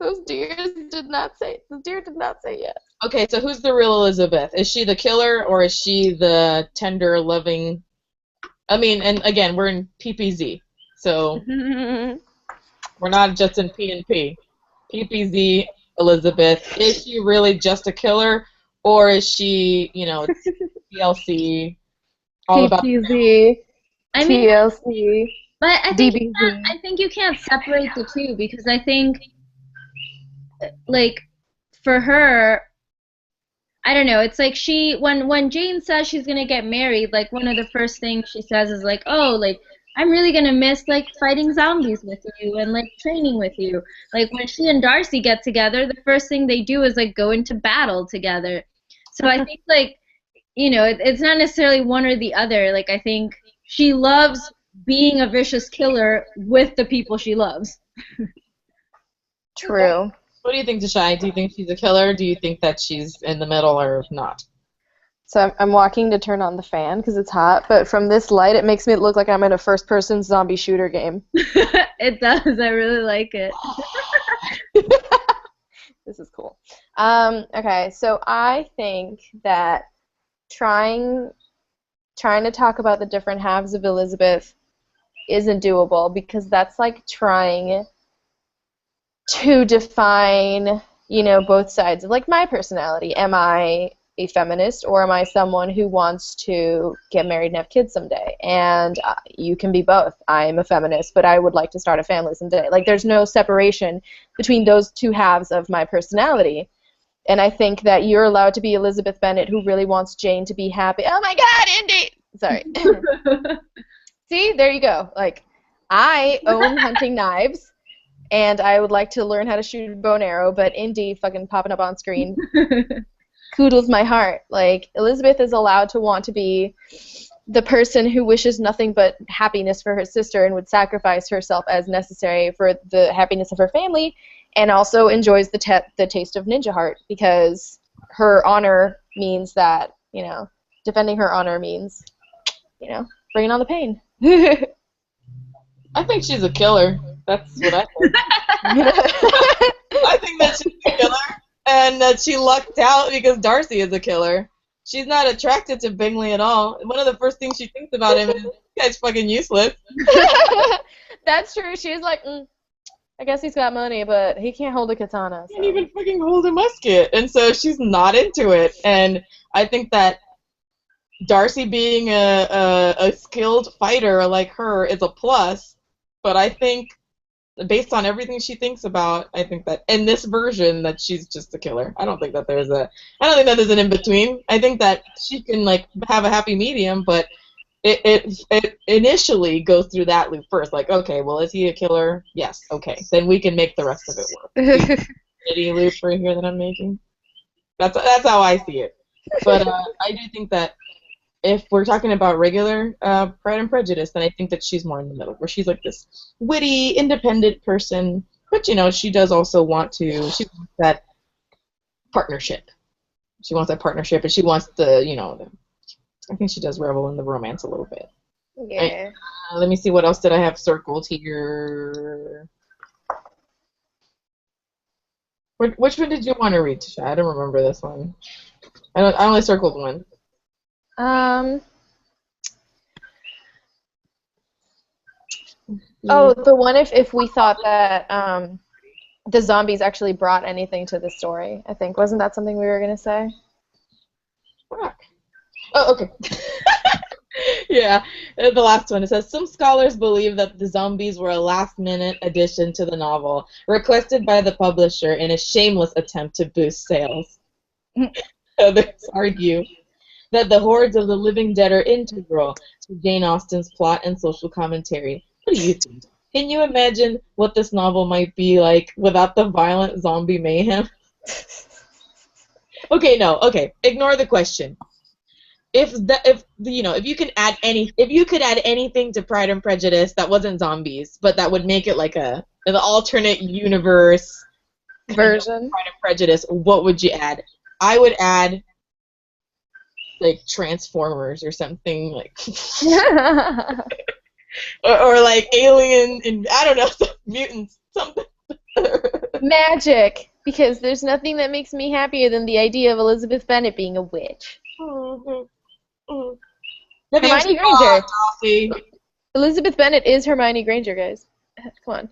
Those deer did not say yes. Okay, so who's the real Elizabeth? Is she the killer or is she the tender, loving? I mean, and again, we're in PPZ, so. We're not just in P&P. PPZ Elizabeth. Is she really just a killer, or is she, TLC? All about PPZ, TLC. But I think you can't separate the two, because I think, for her, I don't know. It's when Jane says she's gonna get married, one of the first things she says is I'm really gonna miss fighting zombies with you and training with you. When she and Darcy get together, the first thing they do is go into battle together. So I think it's not necessarily one or the other. I think she loves being a vicious killer with the people she loves. True. What do you think, Tashay? Do you think she's a killer? Do you think that she's in the middle or not? So I'm walking to turn on the fan because it's hot, but from this light, it makes me look like I'm in a first-person zombie shooter game. It does. I really like it. This is cool. Okay, so I think that trying to talk about the different halves of Elizabeth isn't doable because that's like trying to define, you know, both sides of like my personality. Am I a feminist or am I someone who wants to get married and have kids someday? And you can be both. I'm a feminist, but I would like to start a family someday. Like there's no separation between those two halves of my personality. And I think that you're allowed to be Elizabeth Bennet who really wants Jane to be happy. Oh my God, Indy! Sorry. See, there you go. Like, I own hunting knives, and I would like to learn how to shoot a bow and arrow, but Indy fucking popping up on screen coodles my heart. Like, Elizabeth is allowed to want to be the person who wishes nothing but happiness for her sister and would sacrifice herself as necessary for the happiness of her family, and also enjoys the taste of ninja heart because her honor means that, you know, defending her honor means, you know, bringing on the pain. I think she's a killer. That's what I think. I think that she's a killer and that she lucked out because Darcy is a killer. She's not attracted to Bingley at all. One of the first things she thinks about him is, this guy's fucking useless. That's true. She's like, I guess he's got money, but he can't hold a katana. He can't even fucking hold a musket. And so she's not into it. And I think that Darcy being a skilled fighter like her is a plus. But I think, based on everything she thinks about, I think that in this version that she's just a killer. I don't think that there's an in-between. I think that she can, like, have a happy medium, but it initially goes through that loop first. Like, okay, well, is he a killer? Yes, okay. Then we can make the rest of it work. Any loop right here that I'm making? That's how I see it. But I do think that if we're talking about regular Pride and Prejudice, then I think that she's more in the middle, where she's like this witty, independent person, but, you know, she does also want wants that partnership. She wants that partnership, and she wants I think she does revel in the romance a little bit. Yeah. Let me see, what else did I have circled here? Which one did you want to read, Tashay? I don't remember this one. I only circled one. Oh, the one if we thought that the zombies actually brought anything to the story, I think. Wasn't that something we were going to say? Fuck. Oh, okay. Yeah, the last one. It says, some scholars believe that the zombies were a last-minute addition to the novel, requested by the publisher in a shameless attempt to boost sales. Others argue that the hordes of the living dead are integral to Jane Austen's plot and social commentary. What do you think? Can you imagine what this novel might be like without the violent zombie mayhem? Okay, ignore the question. If you could add anything to Pride and Prejudice that wasn't zombies, but that would make it like an alternate universe version Pride and Prejudice, what would you add? I would add like Transformers or something, like or like Alien and I don't know, mutants, something. Magic, because there's nothing that makes me happier than the idea of Elizabeth Bennet being a witch. Hermione Granger. Elizabeth Bennet is Hermione Granger, guys. Come on.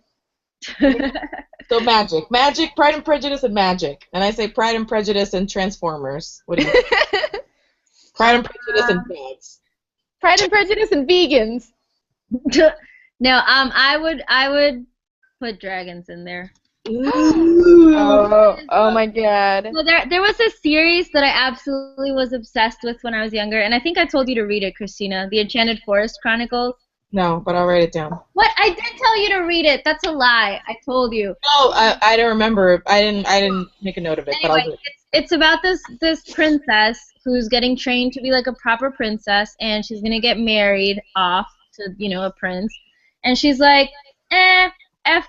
So magic, Pride and Prejudice, and magic. And I say Pride and Prejudice and Transformers. What do you think? Pride and Prejudice and dogs. Pride and Prejudice and vegans. No, I would put dragons in there. Oh my God. Well, there was a series that I absolutely was obsessed with when I was younger, and I think I told you to read it, Christina, The Enchanted Forest Chronicles. No, but I'll write it down. What? I did tell you to read it. That's a lie. I told you. No, I don't remember. I didn't make a note of it. Anyway, but I'll do it. It's about this princess who's getting trained to be like a proper princess, and she's gonna get married off to a prince, and she's like, F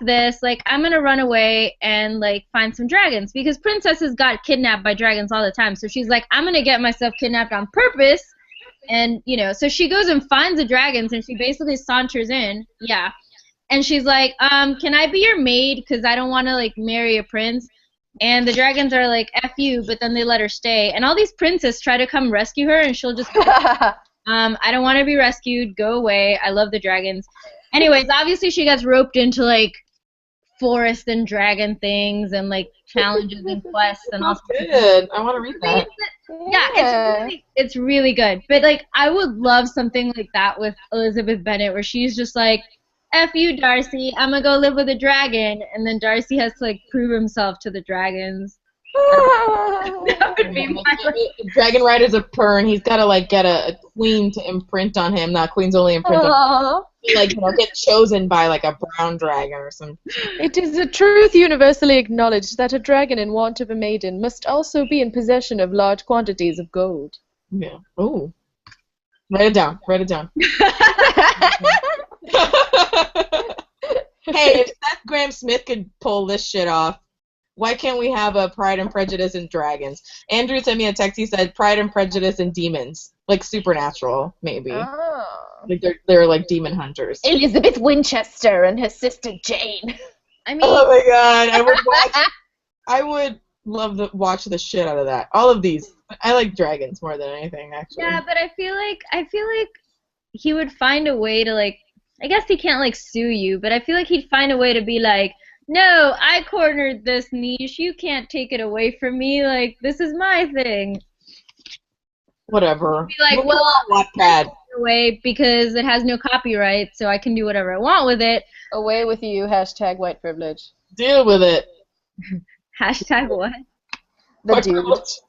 this, like, I'm gonna run away and like find some dragons, because princesses got kidnapped by dragons all the time. So she's like, I'm gonna get myself kidnapped on purpose, and so she goes and finds the dragons, and she basically saunters in, and she's like, can I be your maid, because I don't want to like marry a prince. And the dragons are like, F you, but then they let her stay, and all these princes try to come rescue her, and she'll just I don't want to be rescued, go away, I love the dragons. Anyways, obviously she gets roped into like forest and dragon things and like challenges and quests and all. That's good. I want to read that. Yeah, it's really good. But like I would love something like that with Elizabeth Bennet where she's just like, F you, Darcy, I'm gonna go live with a dragon, and then Darcy has to like prove himself to the dragons. That would be my Dragon Rider's a purr, and he's gotta like get a queen to imprint on him. Not queens only imprint on him. Like get chosen by like a brown dragon or something. It is a truth universally acknowledged that a dragon in want of a maiden must also be in possession of large quantities of gold. Yeah. Ooh. Write it down. Write it down. Hey, if Seth Graham-Smith could pull this shit off, why can't we have a Pride and Prejudice and dragons? Andrew sent me a text. He said Pride and Prejudice and demons, like supernatural, maybe. Oh. Like they're like demon hunters. Elizabeth Winchester and her sister Jane. I mean, Oh my god, I would love to watch the shit out of that. All of these. I like dragons more than anything, actually. yeah, but I feel like he would find a way to like. I guess he can't like sue you, but I feel like he'd find a way to be like, no, I cornered this niche. You can't take it away from me. Like this is my thing. Whatever. Be like, Wattpad. Away because it has no copyright, so I can do whatever I want with it. Away with you, hashtag white privilege. Deal with it. Hashtag what? The White dude. privilege.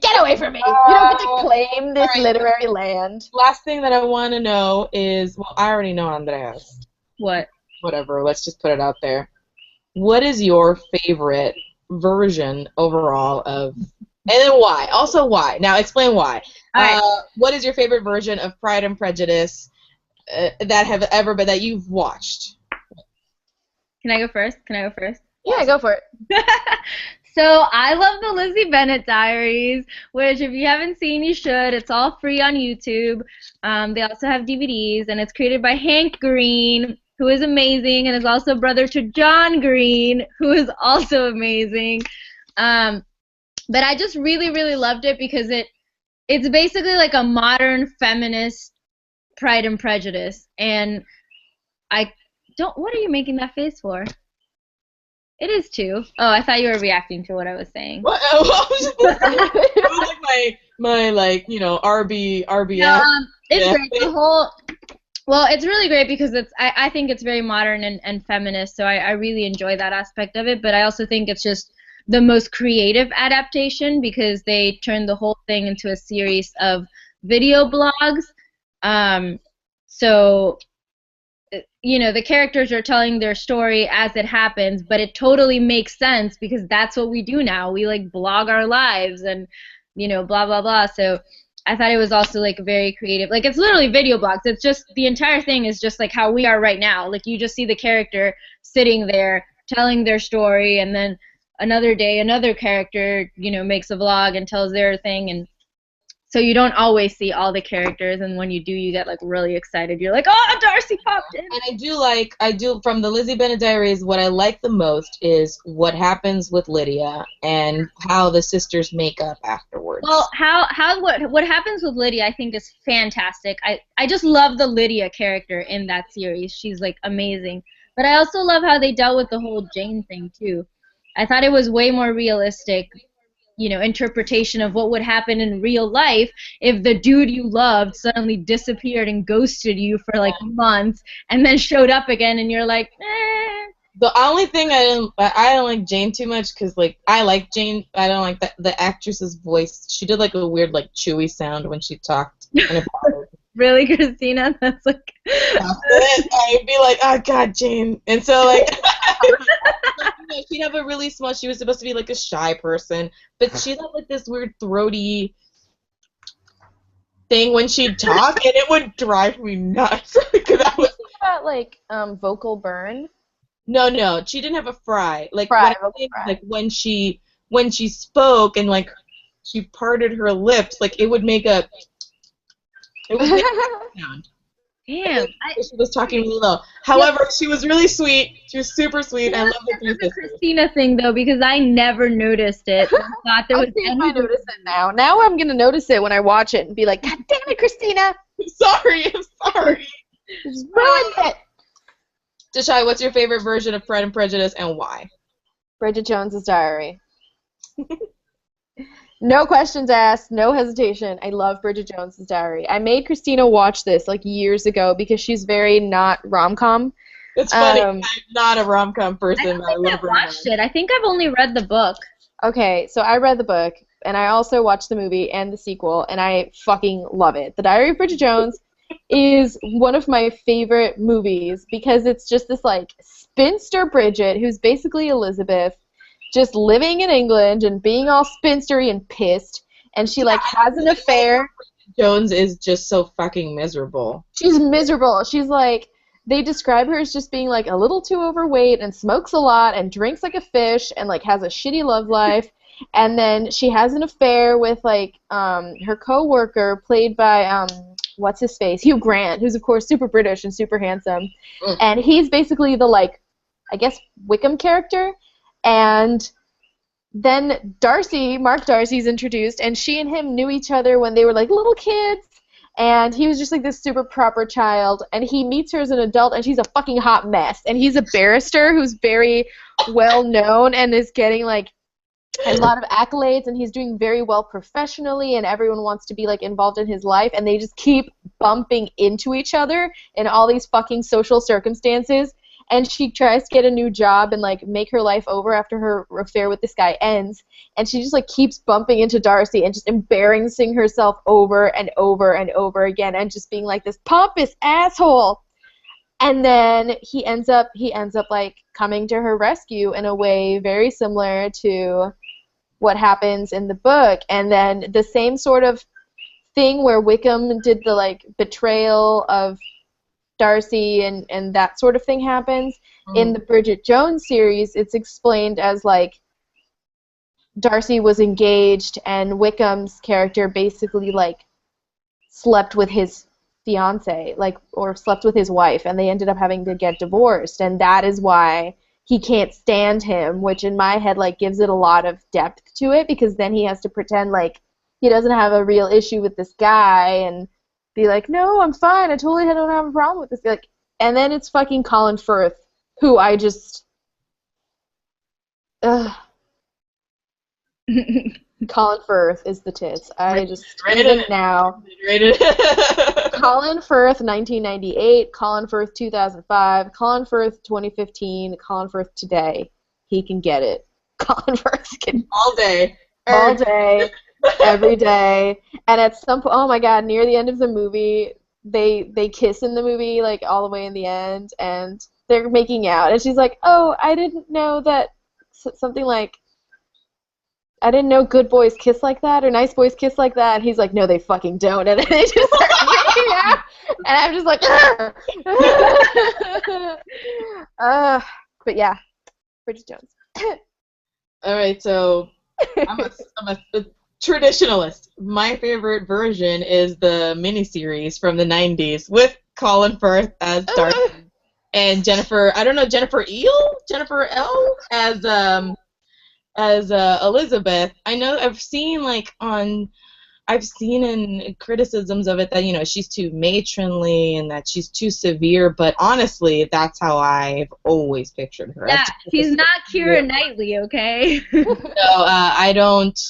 Get away from me! You don't get to claim this literary land. Last thing that I want to know is, well, I already know Andrea's. What? Whatever, let's just put it out there. What is your favorite version overall of, and then why? Also why? Now explain why. Right. What is your favorite version of Pride and Prejudice that you've watched? Can I go first? Yeah, go for it. So I love the Lizzie Bennet Diaries, which if you haven't seen, you should. It's all free on YouTube. They also have DVDs, and it's created by Hank Green, who is amazing, and is also brother to John Green, who is also amazing. But I just really, really loved it because it's basically like a modern feminist Pride and Prejudice. And what are you making that face for? It is too. Oh, I thought you were reacting to what I was saying. What? It was like my RBF. No, it's great. Well, it's really great because I think it's very modern and feminist, so I really enjoy that aspect of it, but I also think it's just the most creative adaptation because they turned the whole thing into a series of video blogs. So the characters are telling their story as it happens, but it totally makes sense because that's what we do now. We like blog our lives and blah blah blah. So I thought it was also like very creative. Like it's literally video blogs. It's just the entire thing is just like how we are right now. Like you just see the character sitting there telling their story, and then another day another character makes a vlog and tells their thing, and so you don't always see all the characters, and when you do, you get like really excited. You're like, oh, Darcy popped in. And I do from the Lizzie Bennet Diaries. What I like the most is what happens with Lydia and how the sisters make up afterwards. Well, what happens with Lydia, I think, is fantastic. I just love the Lydia character in that series. She's like amazing. But I also love how they dealt with the whole Jane thing too. I thought it was way more realistic. Interpretation of what would happen in real life if the dude you loved suddenly disappeared and ghosted you for like months and then showed up again and you're like, eh. The only thing I don't like Jane too much because like I like Jane. I don't like the actress's voice. She did like a weird like chewy sound when she talked. And it bothered me. Really, Christina? That's like. That's it. I'd be like, oh God, Jane. And so like. She'd have a really small. She was supposed to be like a shy person, but she'd have like this weird throaty thing when she'd talk, and it would drive me nuts. That was about like vocal burn. No, she didn't have a fry. Like Fry. When she spoke and like she parted her lips, like it would make a sound. Damn. She was talking really low. However, she was really sweet. She was super sweet. I love the three sisters. Christina thing though, because I never noticed it. I thought there was. I notice it now. Now I'm gonna notice it when I watch it and be like, God damn it, Christina! I'm sorry. Just ruined it. Tashay, what's your favorite version of Pride and Prejudice and why? Bridget Jones's Diary. No questions asked, no hesitation. I love Bridget Jones's Diary. I made Christina watch this like years ago because she's very not rom-com. It's funny. I'm not a rom-com person. I don't think I've watched it. I think I've only read the book. Okay, so I read the book, and I also watched the movie and the sequel, and I fucking love it. The Diary of Bridget Jones is one of my favorite movies because it's just this like spinster Bridget who's basically Elizabeth, just living in England and being all spinstery and pissed, and she like has an affair. Jones is just so fucking miserable. She's miserable. She's like, they describe her as just being like a little too overweight and smokes a lot and drinks like a fish and like has a shitty love life. And then she has an affair with like her co-worker played by what's his face, Hugh Grant, who's of course super British and super handsome. And he's basically the like, I guess, Wickham character. And then Mark Darcy's introduced, and she and him knew each other when they were like little kids, and he was just like this super proper child, and he meets her as an adult, and she's a fucking hot mess, and he's a barrister who's very well known and is getting like a lot of accolades, and he's doing very well professionally, and everyone wants to be like involved in his life, and they just keep bumping into each other in all these fucking social circumstances. And she tries to get a new job and like make her life over after her affair with this guy ends, and she just like keeps bumping into Darcy and just embarrassing herself over and over and over again and just being like this pompous asshole. And then he ends up like coming to her rescue in a way very similar to what happens in the book. And then the same sort of thing where Wickham did the like betrayal of Darcy and that sort of thing happens. In the Bridget Jones series, it's explained as like Darcy was engaged and Wickham's character basically like slept with his fiance, like, or slept with his wife, and they ended up having to get divorced, and that is why he can't stand him, which in my head like gives it a lot of depth to it, because then he has to pretend like he doesn't have a real issue with this guy and be like, no, I'm fine, I totally don't have a problem with this. Like, and then it's fucking Colin Firth, who I just, Colin Firth is the tits. I just even now. Colin Firth 1998, Colin Firth 2005, Colin Firth 2015, Colin Firth today. He can get it. Colin Firth can all day, every day. And at some point, oh my god, near the end of the movie, they kiss in the movie, like all the way in the end, and they're making out, and she's like, oh, I didn't know that, something like, I didn't know good boys kiss like that, or nice boys kiss like that, and he's like, no, they fucking don't, and then they just start making out, and I'm just like, but yeah, Bridget Jones. Alright, so I'm a traditionalist. My favorite version is the miniseries from the 90s with Colin Firth as Darcy and Jennifer L as Elizabeth. I know I've seen in criticisms of it that, you know, she's too matronly and that she's too severe, but honestly, that's how I've always pictured her. Yeah, she's not Keira Knightley, okay? I don't.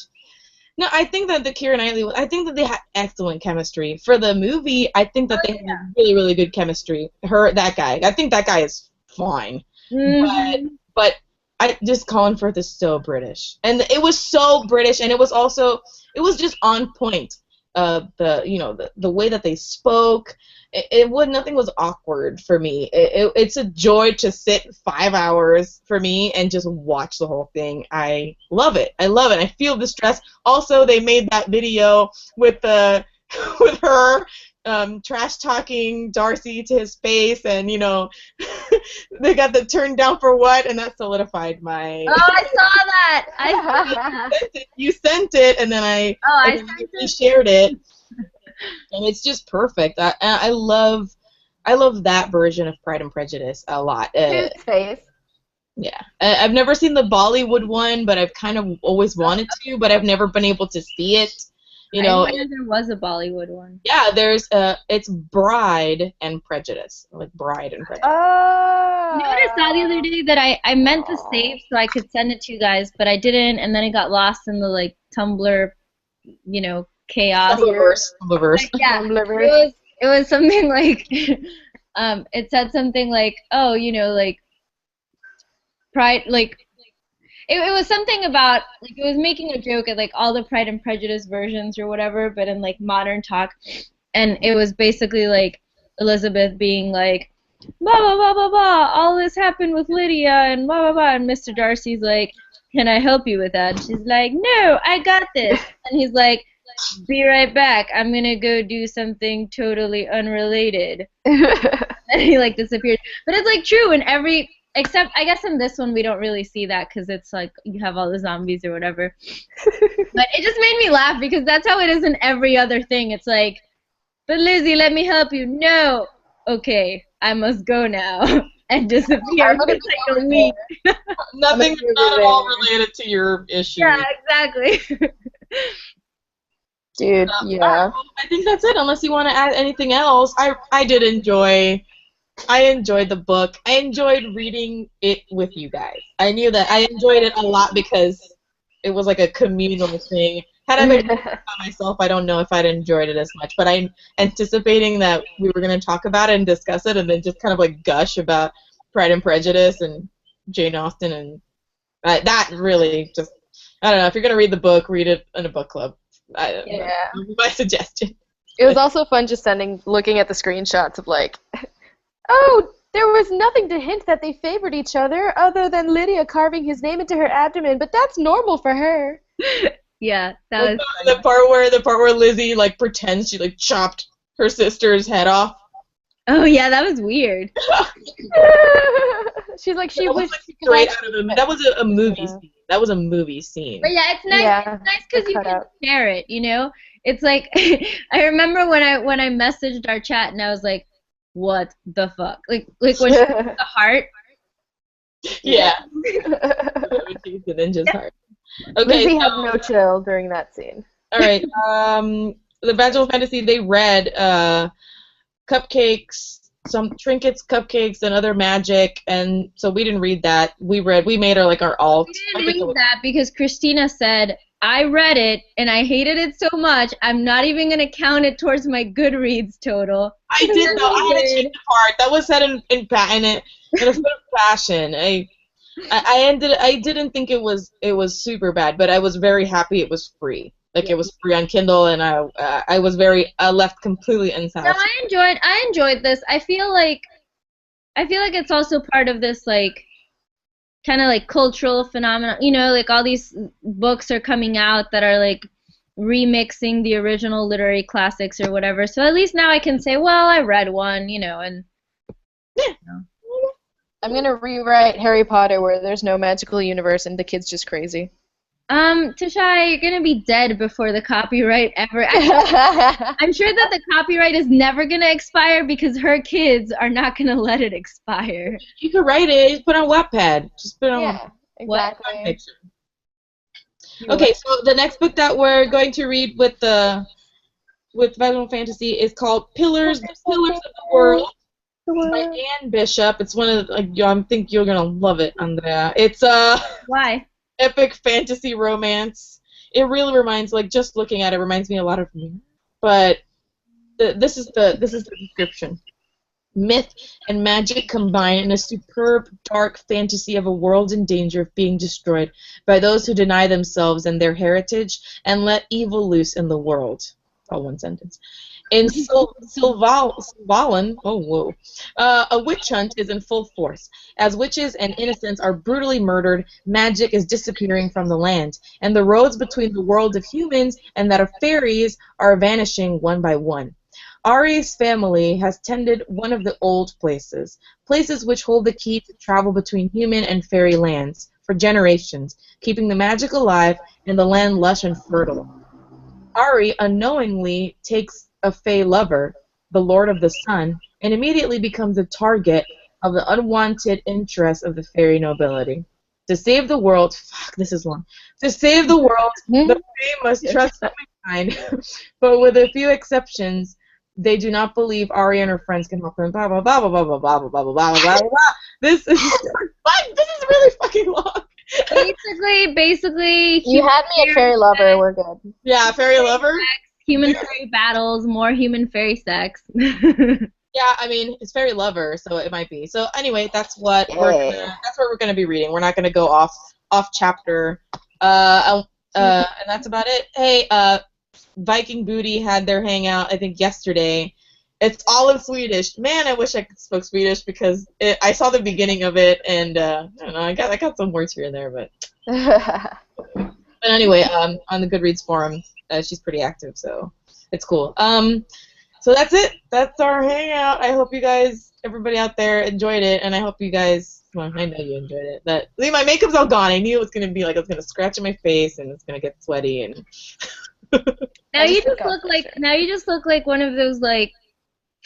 No, I think that I think that they had excellent chemistry. For the movie, I think that they had really, really good chemistry. That guy. I think that guy is fine. Mm-hmm. But Colin Firth is so British. And it was so British, and it was just on point. The way that they spoke, nothing was awkward for me. It's a joy to sit 5 hours for me and just watch the whole thing. I love it. I feel the stress. Also, they made that video with her trash talking Darcy to his face, and you know, they got the turned down for what, and that solidified my. Oh, I saw that. You sent it, and then I shared it, and it's just perfect. I love that version of Pride and Prejudice a lot. His face. Yeah, I've never seen the Bollywood one, but I've kind of always wanted to, but I've never been able to see it. You I know, didn't know there was a Bollywood one. yeah, it's Bride and Prejudice, like Bride and Prejudice. You know what I saw the other day that I meant to save so I could send it to you guys, but I didn't, and then it got lost in the like Tumblr, you know, chaos. Tumblrverse. Yeah, it was something like, it said something like, oh, you know, like Pride, like it was something about like it was making a joke at like all the Pride and Prejudice versions or whatever, but in like modern talk, and it was basically like Elizabeth being like, blah blah blah blah blah, all this happened with Lydia and blah blah blah, and Mr. Darcy's like, can I help you with that? And she's like, no, I got this, and he's like, be right back, I'm gonna go do something totally unrelated, and he like disappeared. But it's like true in every. Except, I guess in this one we don't really see that because it's like you have all the zombies or whatever. But it just made me laugh because that's how it is in every other thing. It's like, but Lizzie, let me help you. No. Okay, I must go now. And disappear for like a week. Nothing, not at all related to your issue. Yeah, exactly. Dude, yeah. I think that's it. Unless you want to add anything else, I enjoyed the book. I enjoyed reading it with you guys. I knew that I enjoyed it a lot because it was like a communal thing. Had I been reading it by myself, I don't know if I'd enjoyed it as much. But I'm anticipating that we were going to talk about it and discuss it and then just kind of like gush about Pride and Prejudice and Jane Austen. And that really just, I don't know. If you're going to read the book, read it in a book club. Yeah. My suggestion. It was also fun just looking at the screenshots of like, oh, there was nothing to hint that they favored each other other than Lydia carving his name into her abdomen, but that's normal for her. Yeah, that was the part where Lizzie like pretends she like chopped her sister's head off. Oh yeah, that was weird. She's like That was straight out of that was a movie scene. That was a movie scene. But yeah, it's nice. Yeah, it's nice because you can share it. You know, it's like I remember when I messaged our chat and I was like, what the fuck? Like when she the heart. Yeah. The ninja's heart. Okay, Lizzie had no chill during that scene. All right. The Vaginal Fantasy, they read cupcakes, some trinkets, cupcakes, and other magic, and so we didn't read that. We made our alt. We didn't read that because Christina said, I read it and I hated it so much, I'm not even going to count it towards my Goodreads total. I did though. I had to change the part. That was said in a fit of passion. I didn't think it was super bad, but I was very happy it was free. Like it was free on Kindle, and I was very left completely unsatisfied. No, I enjoyed this. I feel like it's also part of this like kind of like cultural phenomenon. You know, like all these books are coming out that are like remixing the original literary classics or whatever. So at least now I can say, well, I read one, you know, and yeah. I'm gonna rewrite Harry Potter where there's no magical universe and the kid's just crazy. Tashay, you're gonna be dead before the copyright ever. I'm sure that the copyright is never gonna expire because her kids are not gonna let it expire. You could write it. Put it on Wattpad. Just put it on. Yeah, exactly. Okay, so the next book that we're going to read with Vaginal Fantasy is called Pillars of the World. By Anne Bishop. It's one of I think you're gonna love it, Andrea. It's why? Epic fantasy romance. It really reminds, just looking at it, reminds me a lot of me. But this is the description. Myth and magic combine in a superb, dark fantasy of a world in danger of being destroyed by those who deny themselves and their heritage and let evil loose in the world. All one sentence. In Sylvalan, a witch hunt is in full force. As witches and innocents are brutally murdered, magic is disappearing from the land, and the roads between the world of humans and that of fairies are vanishing one by one. Ari's family has tended one of the old places which hold the key to travel between human and fairy lands for generations, keeping the magic alive and the land lush and fertile. Ari unknowingly takes a Fey lover, the Lord of the Sun, and immediately becomes the target of the unwanted interest of the fairy nobility. To save the world, fuck, this is long. To save the world, the Fae must trust mankind, but with a few exceptions, they do not believe Arya and her friends can help them. Blah blah blah blah blah blah blah blah blah blah blah blah. This is what? This is really fucking long. Basically. You had me at fairy lover. We're good. Yeah, fairy lover. Human fairy battles, more human fairy sex. Yeah, I mean it's fairy lover, so it might be. So anyway, that's what we're gonna be reading. We're not gonna go off chapter. And that's about it. Hey, Viking Booty had their hangout, I think yesterday. It's all in Swedish. Man, I wish I could speak Swedish because I saw the beginning of it, and I don't know, I got some words here and there, but. But anyway, on the Goodreads forum, she's pretty active, so it's cool. So that's it. That's our hangout. I hope you guys, everybody out there, enjoyed it, and I hope you guys. Well, I know you enjoyed it. But see, my makeup's all gone. I knew it was gonna be like I was gonna scratch in my face, and it's gonna get sweaty, and. Now you just look like one of those like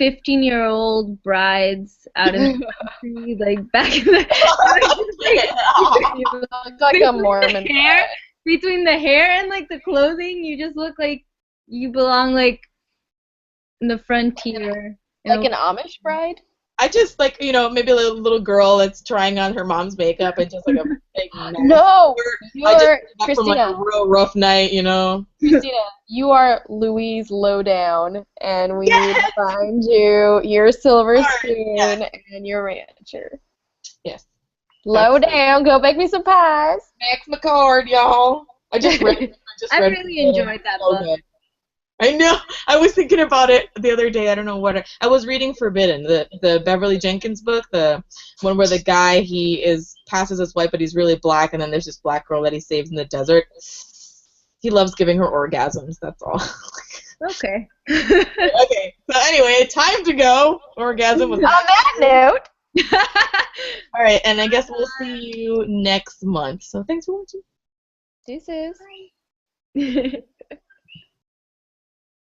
15-year-old brides out in the country, like back in the. You look like a Mormon. Between the hair and like the clothing, you just look like you belong like in the frontier. Like an Amish bride? I just like, maybe a little girl that's trying on her mom's makeup and just like a big mess. No, I just came back Christina. from like a real rough night, Christina, you are Louise Lowdown, and we need to find you your silver spoon and your rancher. Yes. Lowdown, go bake me some pies. Max McCord, y'all. I just read. I really enjoyed that book. Okay. I know. I was thinking about it the other day. I don't know what. I was reading Forbidden, the Beverly Jenkins book, the one where the guy passes as white, but he's really black, and then there's this black girl that he saves in the desert. He loves giving her orgasms. That's all. Okay. Okay. So anyway, time to go. Orgasm was. On that note. All right, and I guess we'll see you next month. So thanks for watching. Deuces. Bye.